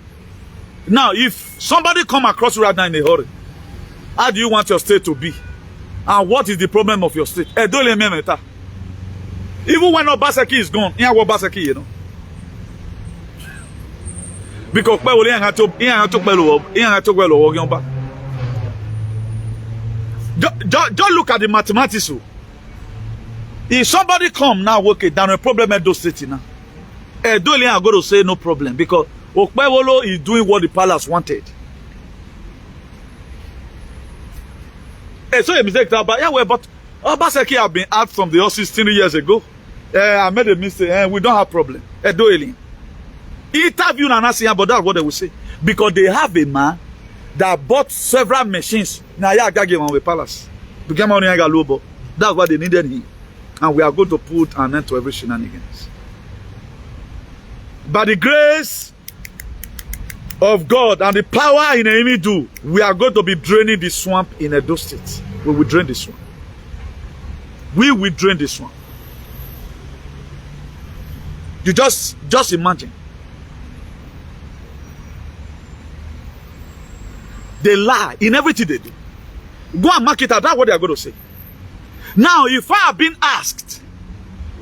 Now, if somebody come across you right now in a hurry, how do you want your state to be? And what is the problem of your state? Even when Obaseki is gone, you know what Obaseki, you know. Because don't look at the mathematics. If somebody come now, okay, down a problem at those cities now. Edolian are going to say no problem because Okpewolo is doing what the palace wanted. So a mistake that, but yeah, well, but Obaseki have been out from the office 16 years ago. I made a mistake. We don't have problem. Edoeli. Interview Nanasi, but that's what they will say. Because they have a man that bought several machines. Now, yeah, I gave him the palace. That's what they needed him. And we are going to put an end to every shenanigans. By the grace of God and the power in Emidu, we are going to be draining the swamp in Edo State. We will drain the swamp. We will drain the swamp. You just imagine. They lie in everything they do. Go and mark it out. That's what they are going to say. Now, if I have been asked,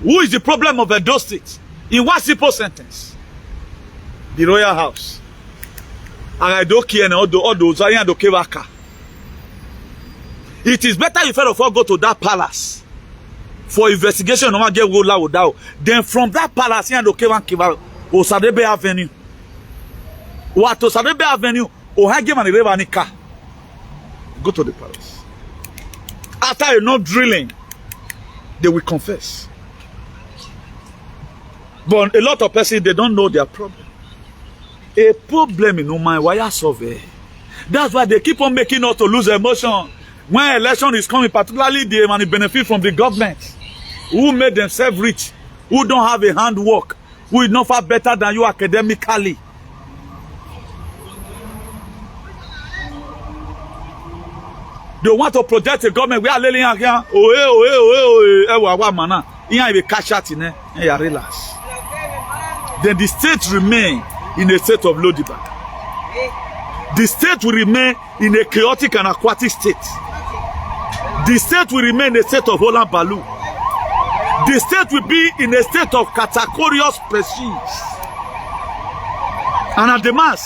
who is the problem of Edo State? In one simple sentence. The royal house. And I don't care all those I don't care. It is better if you go to that palace for investigation. No get go then from that palace you don't care Osadebe Avenue. What Osadebe Avenue? Or have given a car. Go to the palace. After enough drilling, they will confess. But a lot of persons, they don't know their problem. A problem in human wire survey. That's why they keep on making us to lose emotion. When election is coming, particularly they benefit from the government who made themselves rich, who don't have a handwork, who is not far better than you academically. They want to project a government. We are letting here. Here we cash out in there. Relax. Then the state remain in a state of Lodiba. The state will remain in a chaotic and aquatic state. The state will remain in a state of Holland Baloo. The state will be in a state of categorious prestige. And at the mass,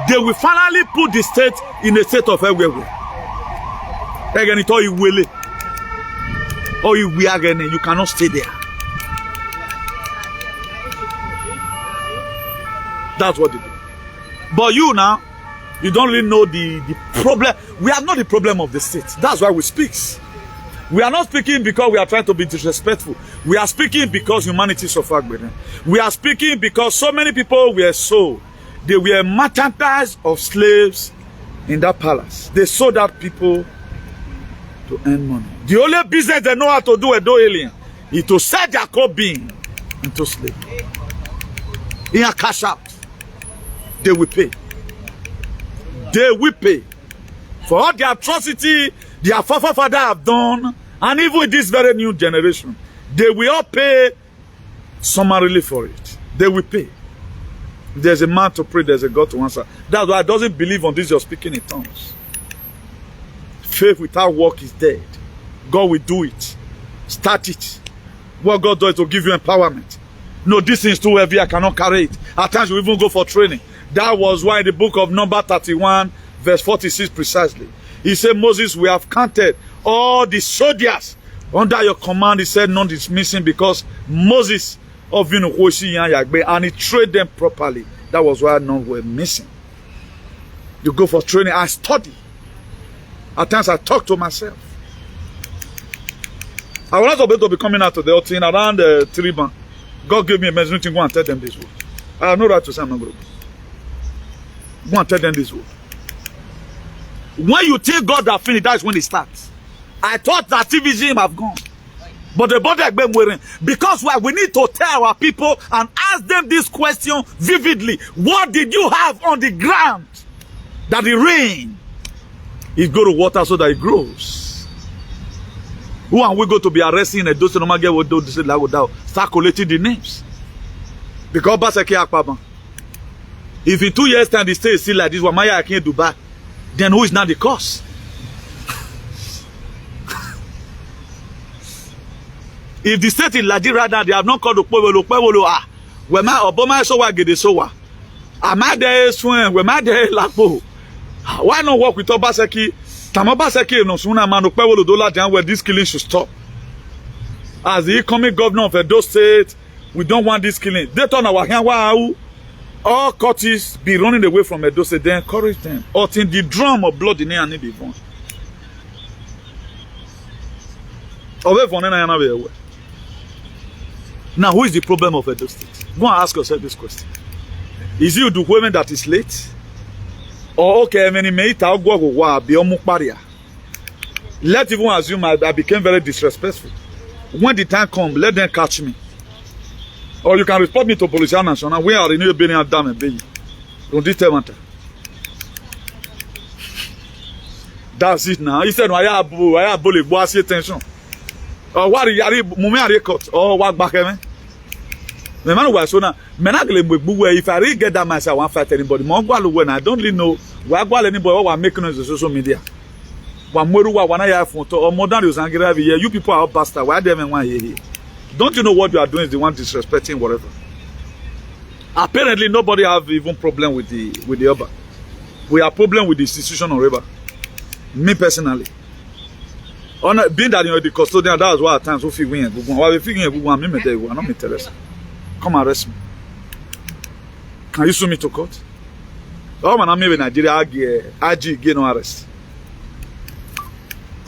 they will finally put the state in a state of everywhere. or you cannot stay there. That's what they do. But you now, you don't really know the problem. We are not the problem of the state. That's why we speak. We are not speaking because we are trying to be disrespectful. We are speaking because humanity suffered with them. We are speaking because so many people were sold. They were merchandise of slaves in that palace. They sold out people to earn money. The only business they know how to do with alien is to sell their being into slavery. In a cash out, they will pay. They will pay for all the atrocity their forefathers have done, and even with this very new generation, they will all pay summarily for it. They will pay. There's a man to pray, there's a God to answer. That's why I doesn't believe on this you're speaking in tongues. Faith without work is dead. God will do it. Start it. What God does to give you empowerment. No, this thing is too heavy, I cannot carry it. At times you even go for training. That was why in the book of Number 31, verse 46 precisely, he said, Moses, we have counted all the soldiers under your command. He said, none is missing, because Moses of and he trained them properly. That was why none were missing. You go for training, I study. At times I talk to myself. I was not able to be coming out to the thing around the Triban. God gave me a message to go and tell them this word. I have no right to say I'm not going to go and tell them this word. When you think God has finished, that's when it starts. I thought that activism have gone. But the body has been wearing. Because why? We need to tell our people and ask them this question vividly. What did you have on the ground that the rain is going to water so that it grows? Who are we going to be arresting a dozen of my start collecting the names? Because if in 2 years' time they stay still like this, Wamaya Akin Dubai, then who is now the cause? If the state in Nigeria now, they have not called the when my Obama so what get the so am I there swim? When my there lapo? Why not work with Obaseki? Tamobaseki no sooner man $1 where this killing should stop. As the incoming governor of Edo State, we don't want this killing. They turn our hand. Wow. All courts be running away from Edo State. They encourage them. Or in the drum of blood in there and be born. Now, who is the problem of Edo State? Go and ask yourself this question. Is it the women that is late? Or okay, let's even assume I became very disrespectful. When the time comes, let them catch me. Or you can report me to Police National. We are in New Benin and Dam and Baby. Don't this tell matter. That's it now. He said, I have bully, what's your attention? Or what are you cut? Or what back, man? The man was so now. If I really get that myself, I won't fight anybody. I don't really know where anybody who are making on the social media. You people are bastard. Why do you even want here? Don't you know what you are doing is the one disrespecting whatever? Apparently, nobody have even problem with the Oba. We have problem with the institution or whatever. Me personally. Being that you're the custodian, that's why at times we figure I'm not interested. Come arrest me. Can you sue me to court? Oh man, I'm in Nigeria. I get no arrest.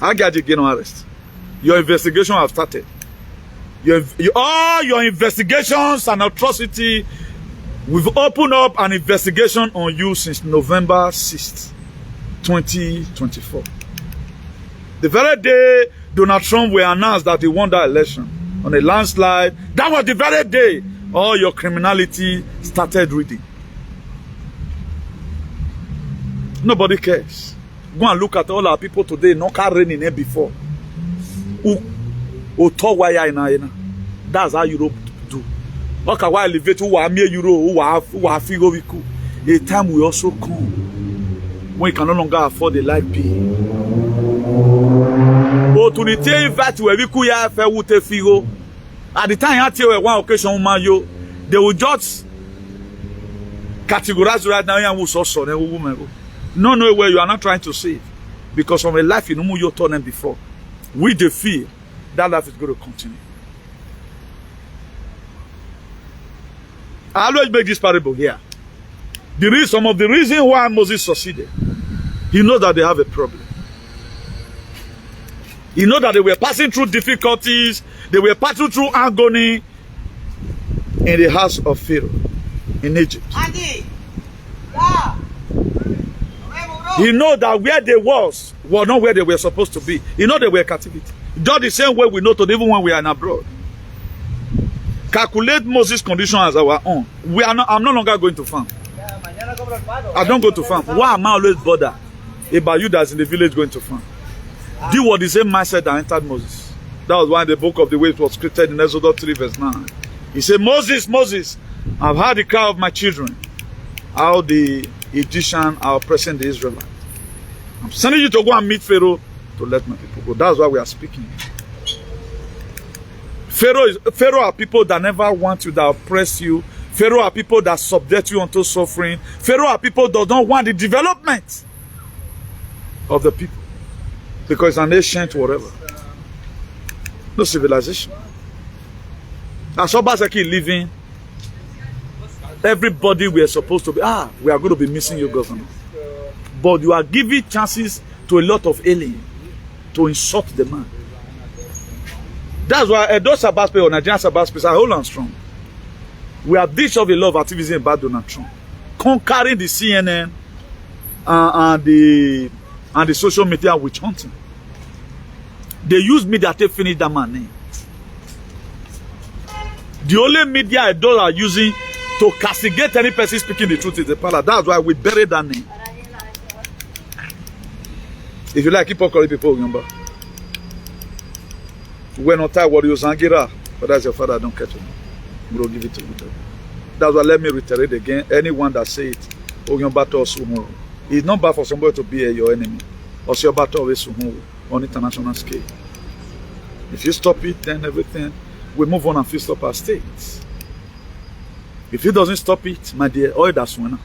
I get no arrest. Your investigation have started. All your investigations and atrocity, we've opened up an investigation on you since November 6th, 2024. The very day Donald Trump will announce that he won that election on a landslide, that was the very day all your criminality started reading. Nobody cares. Go and look at all our people today, no car raining here before. That's how Europe do. Okay, why elevate who are mere Euro, who are figure we cool. A time will also come when you can no longer afford the light bill. Opportunity invite where we could have a wood figure. At the time, I tell you one occasion, they will just categorize right now and who's also a woman. No way you are not trying to save. Because from a life you know you told them before. We the fear. that life is going to continue. I always make this parable here. Some of the reasons why Moses succeeded, he knows that they have a problem. He knows that they were passing through difficulties, they were passing through agony in the house of Pharaoh in Egypt. He knows that where they was not where they were supposed to be. He knows they were captivity. Just the same way we know today, even when we are in abroad. Calculate Moses' condition as our own. I'm no longer going to farm. I don't go to farm. Why am I always bothered about you that's in the village going to farm? This was the same mindset that entered Moses. That was why the book of the way it was created in Exodus 3 verse 9. He said, Moses, Moses, I've heard the cry of my children, how the Egyptians are oppressing the Israelites. I'm sending you to go and meet Pharaoh to let my people go. That's why we are speaking. Pharaoh are people that never want you, that oppress you. Pharaoh are people that subject you unto suffering. Pharaoh are people that don't want the development of the people. Because it's an ancient whatever. No civilization. As Obaseki living, everybody we are supposed to be, we are going to be missing you, governor. But you are giving chances to a lot of aliens to insult the man. That's why those Sabaspe or Nigerian Sabaspe are hold on strong. We have this of a lot of activism about Donald Trump. Conquering the CNN and the social media witch hunting. They use media to finish that man's name. The only media those are using to castigate any person speaking the truth is the palace. That's why we bury that name. If you like, keep on calling people, remember. We're not tired what you Zangira, but that's your father, don't catch him. We'll give it to you. That's why let me reiterate again. Anyone that say it, it's not bad for somebody to be your enemy. Or your battle on international scale. If you stop it, then everything we move on and fix up our states. If he doesn't stop it, my dear, that's one.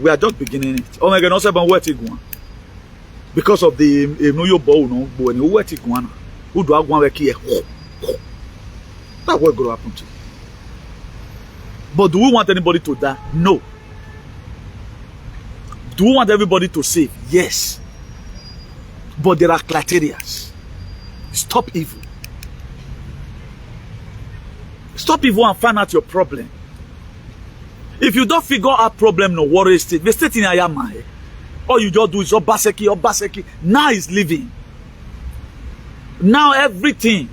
We are just beginning it. Oh my God, also about where to go. Because of the no bow, no boy, where to go. Who do I want to hear? That's what going to happen to you. But do we want anybody to die? No. Do we want everybody to save? Yes. But there are criteria. Stop evil. Stop evil and find out your problem. If you don't figure out problem, no worry state. The state in Ayama. All you just do is Obaseki. Now is living. Now everything.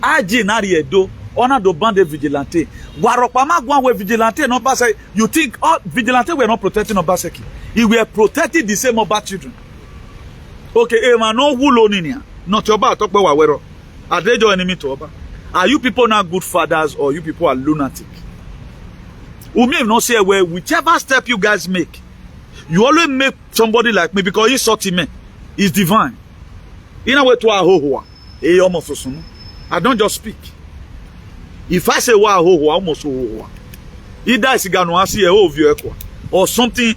Aji nari edo. Honor the band vigilante. Waropama gwan we vigilante no Obaseki. You think all vigilante were not protecting Obaseki? He were protecting the same Oba children. Okay, man, no wulo ninia. Not your Oba talk about wawero. Are they your enemy to Oba? Are you people not good fathers or you people are lunatic? We may not say well, whichever step you guys make, you always make somebody like me because he's sorting me. He's divine. In a way to a ho I don't just speak. If I say wa ho almost ho. Either it's gonna see a whole view or something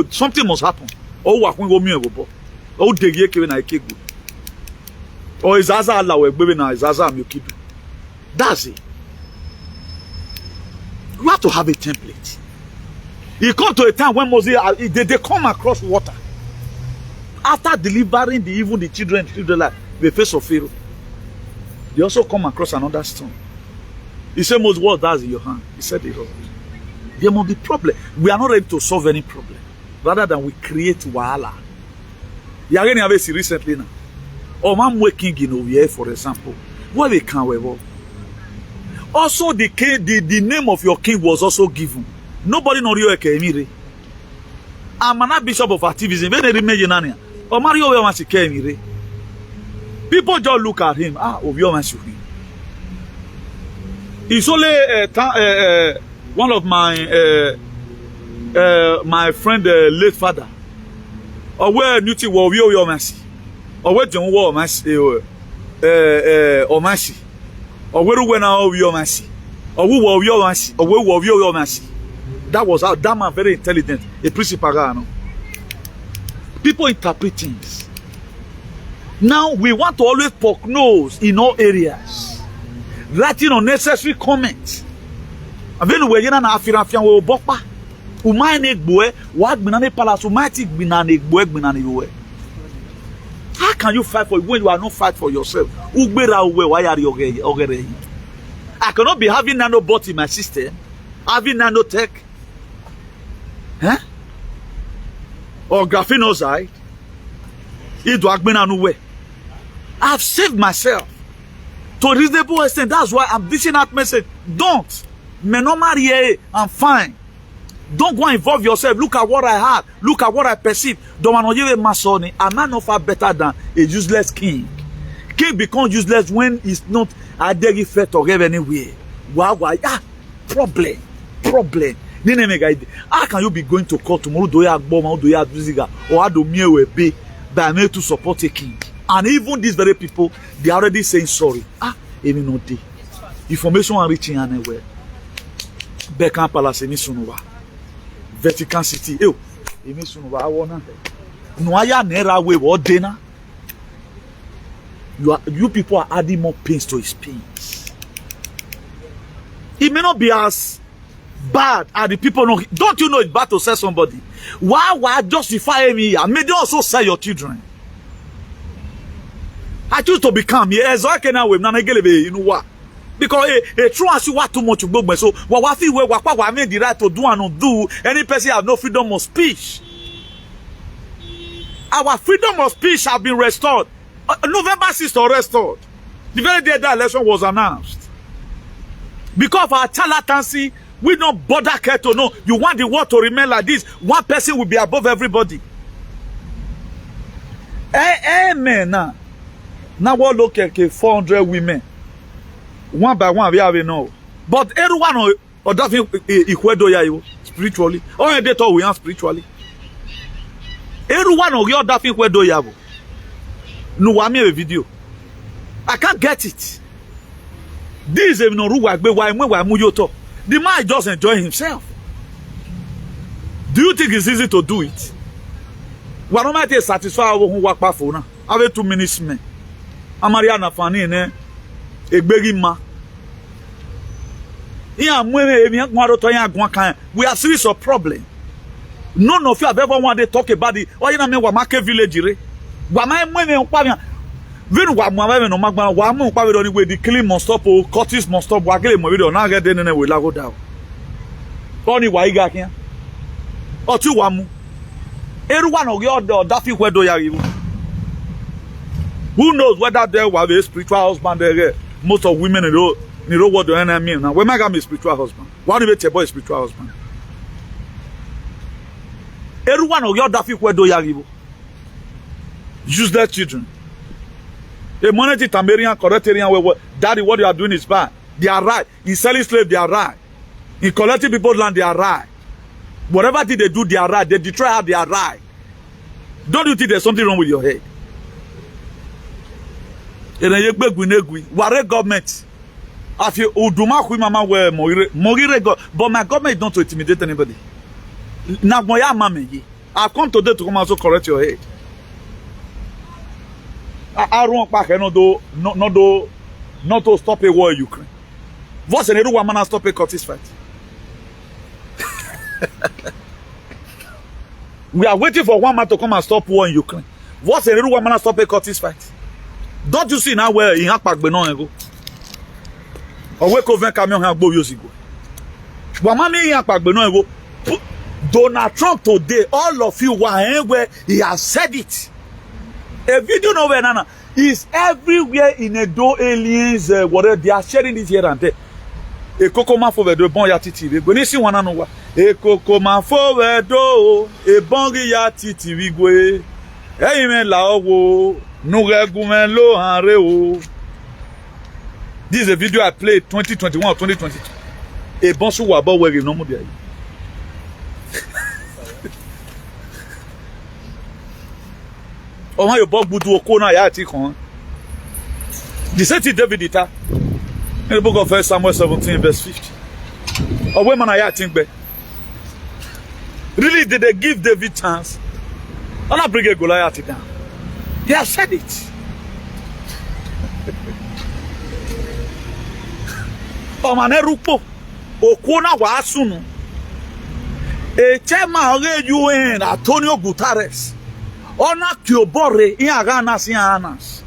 something must happen. Or what when go me go. Oh de ye ke na ikegu. Or is Aza Allah we baby na is Aza Myokidu. That's it. You have to have a template. You come to a time when Moses they come across water. After delivering even the children like the face of Pharaoh, they also come across another stone. He said, Moses, what does in your hand? He said, the rod. There must be problem. We are not ready to solve any problem. Rather than we create wahala. You are going to have a recently now. Or man working in Ovier, for example. What they can wear. Also, the name of your king was also given. Nobody knows you Emire. I'm an bishop of activism. Or Mario Emire. People just look at him. It's only one of my friend, late father. Or where Nuti war your mercy. Or where John war mercy or mercy. Or where when I your mercy. Or who were your mercy. Or where were your mercy. That was how that man very intelligent. A principal. People interpret things. Now we want to always poke nose in all areas, writing unnecessary comments. Avenu we yena na afirafian we obokpa. Umai ne gboe, wa gbina ne palace, umai ti gbina ne gboe gbina ne we. How can you fight for when you are not fight for yourself? Ugbera uwe wa yari ogere. I cannot be having nanobot in my system, having nanotech, huh? Or graphenoside. I've saved myself to a reasonable extent. That's why I'm dishing out message. Don't. I'm fine. Don't go and involve yourself. Look at what I had. Look at what I perceive. I'm not far better than a useless king. King becomes useless when he's not a dairy fed or anywhere. Wow. Problem. How can you be going to court tomorrow? Do you have bomb? Do you have music? Or do you be by me to support a king? And even these very people, they are already saying sorry. Any no day. Information are reaching anywhere. Beckham Palace in Sunuwa. Vatican City. In Sunuwa, I wanna. Noaya Nera way or dinner. You people are adding more pains to his pains. It may not be as bad as the people know. Don't you know it's bad to sell somebody? Why justify me? And may they also sell your children? I choose to become here. As I can now with Nanagelebe, you know what? Because a true as you want too much to go, so what feel where made the right to do and not do, any person have no freedom of speech. Our freedom of speech have been restored. November 6th restored. The very day that election was announced. Because of our charlatancy, we don't bother care to know. You want the world to remain like this. One person will be above everybody. Amen. Now we look at 400 women. One by one, we have know. But everyone or that thing spiritually. Or they talk we are spiritually. Everyone or your that thing where do you have? No, I made a video. I can't get it. This is no why the man just enjoy himself. Do you think it's easy to do it? Why don't I satisfy who work for phone? I have 2 minutes, man. Amariana Fanny, a begging ma. We are serious of problem. None of you have ever wanted to talk about it. Or you know, what market village. When we no magma, we probably the killing must stop or Curtis must stop. We don't now get then we go down. Only why got here? Or two one. Everyone of your that thing where do you? Who knows whether there was a spiritual husband there? Most of women in the what do I mean now? When my guy is spiritual husband, why do you tell boy spiritual husband? Everyone of your that thing where do you? Useless children. A monetary Tamberian, Correctarian, daddy, what you are doing is bad. They are right. In selling slaves, they are right. In collecting people's land, they are right. Whatever they do, they are right. They destroy how they are right. Don't you think there's something wrong with your head? Ware government. I feel Uduma were but my government is not to intimidate anybody. Now, I've come today to come also correct your head. I don't back not to stop a war in Ukraine. What's another woman to stop a Curtis fight? We are waiting for one man to come and stop war in Ukraine. What's another woman to stop a Curtis fight? Don't you see now where in Hakpak Benon go? Or where Coven Camion have go years ago? Woman in Hakpak Benon go. Donald Trump today, all of you were where he has said it. A video nowhere, Nana, is everywhere in a do aliens, whatever they are sharing this here and there. A cocoma for the bon yatiti. When you see one another, a cocoma for the do, a bongi yatiti, we go. Amen, lao, no regumen lo and reo. This is a video I played 2021 or 2022. A bonsu wabo where you know more. Oh my God, Budu Okona Yati Kon. The same David Ita in the book of 1 Samuel 17, verse 50. Or when I think back. Really, did they give David chance? I'm not bringing Goliath down. They have said it. Omanerupo. Okuna wasunu. A chairman UN Antonio Guterres. Ona Kyobore in Anas.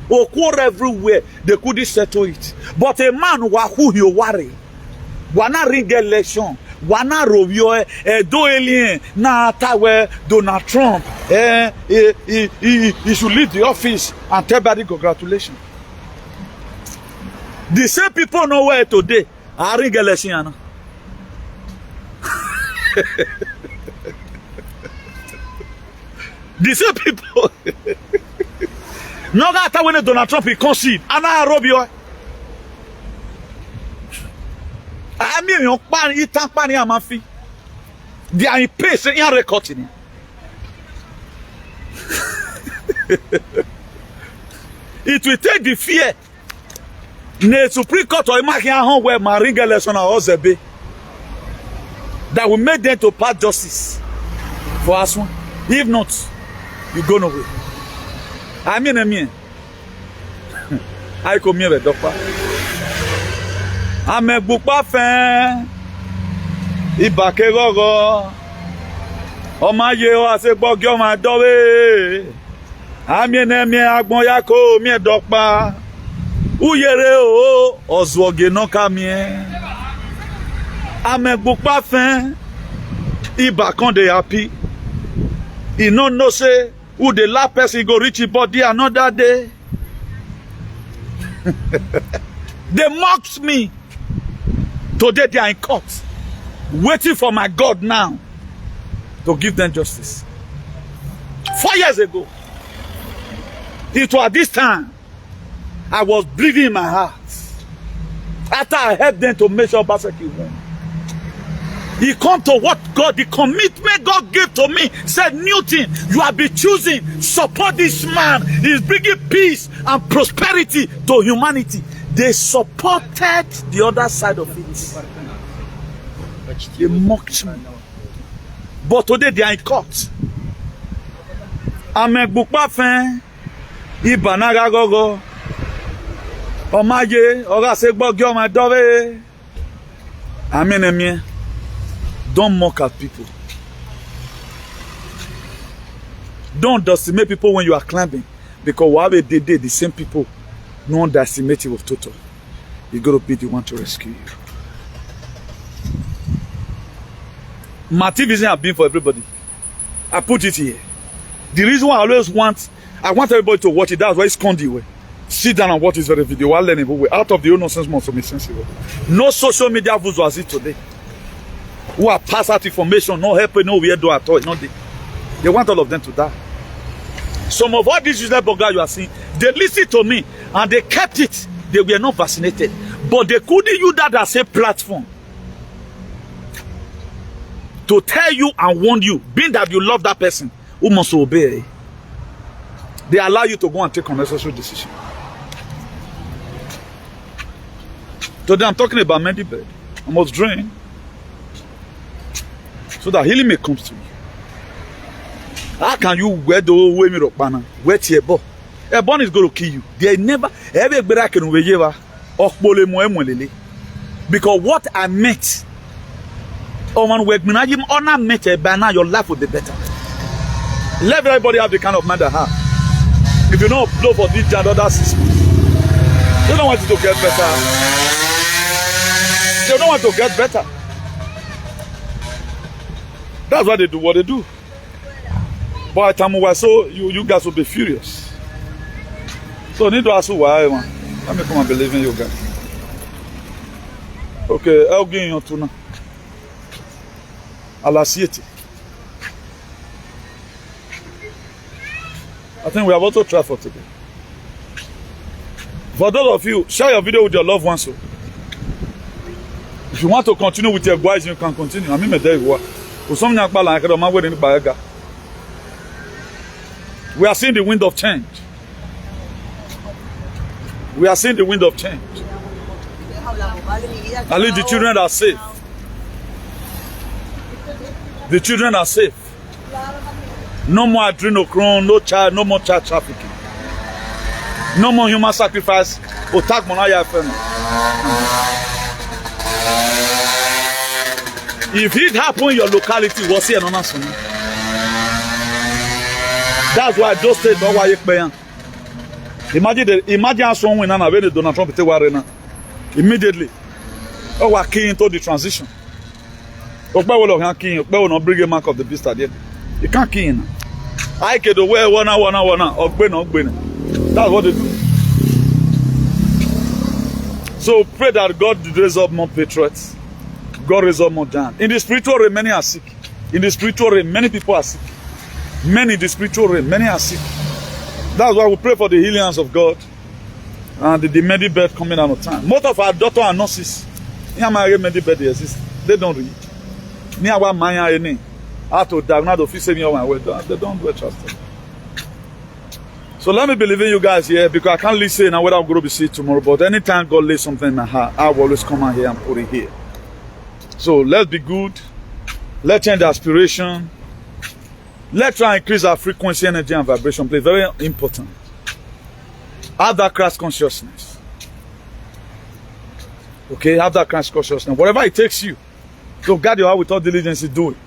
Okur everywhere. They couldn't settle it. But a man who you worry. Wana ring election. Wana rovio do alien na tawe Donald Trump. He should leave the office and tell everybody congratulations. The same people nowhere today are ring election. The same people. No matter when Donald Trump he concede, Anna Robio. I mean, your pan, you tank pan, you mafi. They are in pace, in recording. It will take the fear. Ne Supreme Court or imagine how where Maringa election or Ozebe that will make them to pass justice for us one. If not, you go nowhere. I mean, I come here with Doctor. I'm a book fan. Ibake gogo. O ma ye o ase gbogyo ma dowe. Ami enemi agbon yako mi Doctor. Uyere o ozwoge no kamie. I'm a book fan. Ibakan dey happy. He no say who the last person go reach his body another day. They mocked me. Today they are in court, waiting for my God now to give them justice. 4 years ago, it was this time I was bleeding in my heart. After I helped them to make sure Basaki won. He come to what God, the commitment God gave to me, said, Newton, you have been choosing, support this man. He's bringing peace and prosperity to humanity. They supported the other side of it. They mocked me. But today they are in court. I'm a bookpa fan. Ibanaga gogo. Omaye, Oga Segbogyo my dove. Amen. Don't mock at people. Don't decimate people when you are climbing. Because whatever they did, the same people, no underestimate you of total. You got to be the one to rescue you. My activism have been for everybody. I put it here. The reason why I always want everybody to watch it, that's why it's condy way. Sit down and watch this very video. I'll learn it out of the own nonsense more from sensible. No social media views as it today. Who are pass out information, no help, no weirdo at all. No, they want all of them to die. Some of all these useless bloggers you are seeing, they listened to me and they kept it. They were not vaccinated. But they couldn't use that as a platform to tell you and warn you, being that you love that person, who must obey. They allow you to go and take unnecessary decisions. Today I'm talking about medibed. I must drink so that healing may come to you. How can you wear the way me rock banner? Where Tiebo? A bond is going to kill you. They never ever break in Wejeva or Pole. Because what I met, oh man, work me honor met a banner, your life would be better. Let everybody have the kind of mind they have. If you don't blow for this and other 6 months, they don't want it to get better. They don't want to get better. That's why they do what they do. By the time we were so, you guys will be furious. So I need to ask you why, man. Let me come and believe in you guys. Okay, I'll give you tuna. Alasieti. I think we have also tried for today. For those of you, share your video with your loved ones. So. If you want to continue with your guys, you can continue. I mean, me there you are. We are seeing the wind of change. We are seeing the wind of change. At least the children are safe. The children are safe. No more adrenochrome, no more child trafficking. No more human sacrifice. If it happen in your locality, what's here? No, that's why those states don't want to. Imagine someone when when Donald Trump take war now. Immediately, oh, we're key into the transition. Okpe will not key. Okpe will not bring a mark of the beast at the end. You can't key in. I can do well one. Okpe. That's what they do. So pray that God raise up more patriots. God raise up more giants. In the spiritual realm, many are sick. In the spiritual realm, many people are sick. Many in the spiritual realm, many are sick. That's why we pray for the healings of God and the medibed coming out of time. Most of our doctors and nurses, medibed exist. They don't read. Near one maya any. How to diagnose the physical they don't do trust. So let me believe in you guys here because I can't listen and whether I'm going to be sick tomorrow. But anytime God lays something in my heart, I will always come out here and put it here. So let's be good. Let's change the aspiration. Let's try and increase our frequency, energy, and vibration. Please, very important. Have that Christ consciousness. Okay, have that Christ consciousness. Whatever it takes you to guide your heart with all diligence, do it.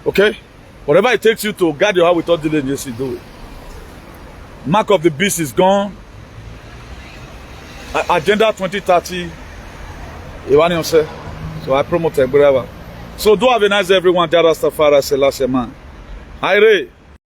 Okay? Whatever it takes you to guide your heart with all diligence, do it. Mark of the beast is gone. Agenda 2030. So I promote it. So do have a nice day, everyone. Rastafari Selassie man. Hi, Ray.